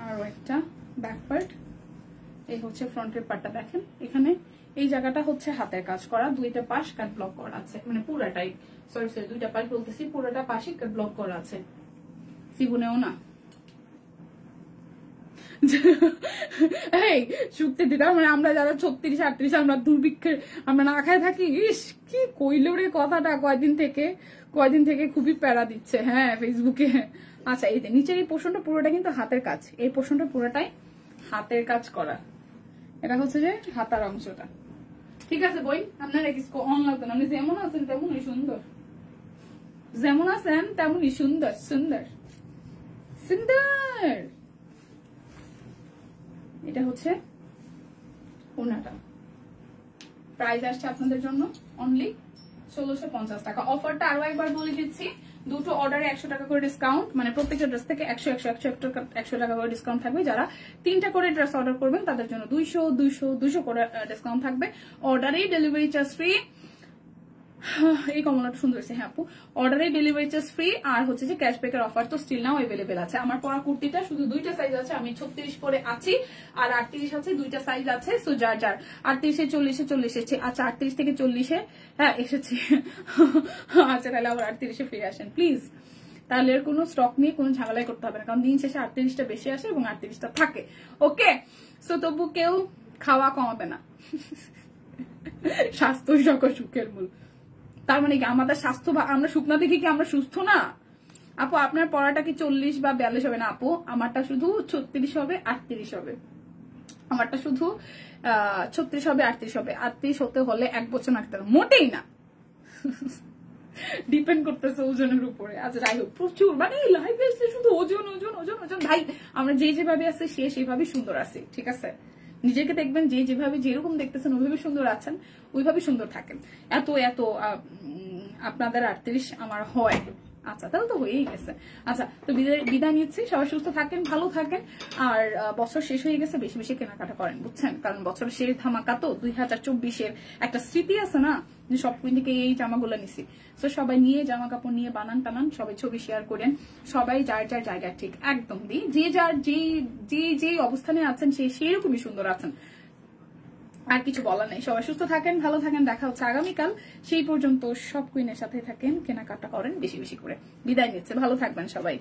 আরো একটা ব্যাক পার্ট, এই হচ্ছে ফ্রন্টের পার্টটা। দেখেন এখানে এই জায়গাটা হচ্ছে হাতের কাজ করা, 2টা পাশ কাট ব্লক করা আছে, মানে পুরাটাই, সরি 2টা পাশ বলতেছি, পুরাটা পাশে কাট ব্লক করা আছে। সিবুনেও না এই শুকতে দিতাম, মানে আমরা যারা 36 38 আমরা দুর্ভিক্ষের আমরা না খায় থাকি। ইস কি কইলো রে কথাটা, কয়দিন থেকে খুবই প্যারা দিচ্ছে। হ্যাঁ ফেসবুকে। আচ্ছা এই যে নিচের এই পোর্শনটা পুরোটা কিন্তু হাতের কাজ, এই পোর্শনটা পুরোটাই হাতের কাজ করা। এটা হচ্ছে যে হাতার অংশটা। ঠিক আছে বই, আপনারা কিছু অন লাগতো না, আপনি যেমন আছেন তেমনই সুন্দর, যেমন আছেন তেমনই সুন্দর সুন্দর সুন্দর। এটা হচ্ছে ওনাটা। প্রাইস আসছে আপনাদের জন্য অনলি 1650 টাকা। অফারটা আরো একবার বলে দিচ্ছি, দুটো অর্ডারে 100 টাকা করে ডিসকাউন্ট, মানে প্রত্যেকটা ড্রেস থেকে 100 টাকা করে ডিসকাউন্ট থাকবে। যারা 3টা করে ড্রেস অর্ডার করবেন তাদের জন্য 200 করে ডিসকাউন্ট থাকবে। অর্ডারেই ডেলিভারি চার্জ ফ্রি। এই কমলাটা সুন্দর হয়েছে। হ্যাঁ আপু, অর্ডারে ডেলিভারি চার্জ ফ্রি। আর হচ্ছে যে ক্যাশব্যাকের অফার তো স্টিল নাও অ্যাভেলেবেল আছে। আমার পরা কুর্তিটা শুধু 2টা সাইজ আছে, আমি 36 পরে আছি আর 38 আছে, 2টা সাইজ আছে। সো যার 38 40 এসেছে। আচ্ছা 38 থেকে 40 হ্যাঁ এসেছে। আচ্ছা তাহলে আবার 38 ফিরে আসেন প্লিজ, তাহলে এর কোনো স্টক নিয়ে কোনো ঝামেলাই করতে হবে না, কারণ দিন শেষে 38টা বেশি আসে এবং 38টা থাকে। ওকে, সো তবু কেউ খাওয়া কমাবে না। স্বাস্থ্যই সকল সুখের মূল। তার মানে কি আমাদের স্বাস্থ্য, আমরা শুকনা দেখি কি আমরা সুস্থ না? আপু আপনার পড়াটা কি 40 বা 42 হবে না আপু? আমারটা শুধু 36 হবে 38 হবে। আমারটা শুধু 36 হবে 38 হবে। 38 হতে হলে 1 বছর লাগতে হবে, মোটেই না। ডিপেন্ড করতেছে ওজনের উপরে। আচ্ছা যাই হোক, প্রচুর মানে লাইফে আসলে শুধু ওজন ওজন ওজন ওজন। ভাই আমরা যেভাবে আছে সে সেভাবে সুন্দর আছে, ঠিক আছে? নিজেকে দেখবেন যেভাবে যেরকম দেখতেছেন ওইভাবে সুন্দর আছেন, ওইভাবে সুন্দর থাকেন। এত এত আপনাদের 38 আমার হয়, আচ্ছা তাহলে তো হয়েই গেছে। আচ্ছা তো বিদায় নিচ্ছি, সবাই সুস্থ থাকেন, ভালো থাকেন। আর বছর শেষ হয়ে গেছে, বেশি বেশি কেনাকাটা করেন বুঝছেন, কারণ বছর শেষ ধামাকা তো 2024-এর একটা স্মৃতি আছে না, যে সব কুইন থেকে এই জামাগুলো নিছি। তো সবাই নিয়ে জামা কাপড় নিয়ে বানান টানান, সবাই ছবি শেয়ার করেন, সবাই যার যার জায়গায় ঠিক একদম দিই, যে যার যে অবস্থানে আছেন সে সেরকমই সুন্দর আছেন। আর কিছু বলা নেই। সবাই সুস্থ থাকেন, ভালো থাকেন, দেখা হচ্ছে আগামীকাল। সেই পর্যন্ত সব কুইনের সাথে থাকেন, কেনাকাটা করেন বেশি বেশি করে। বিদায় নিচ্ছে, ভালো থাকবেন সবাই।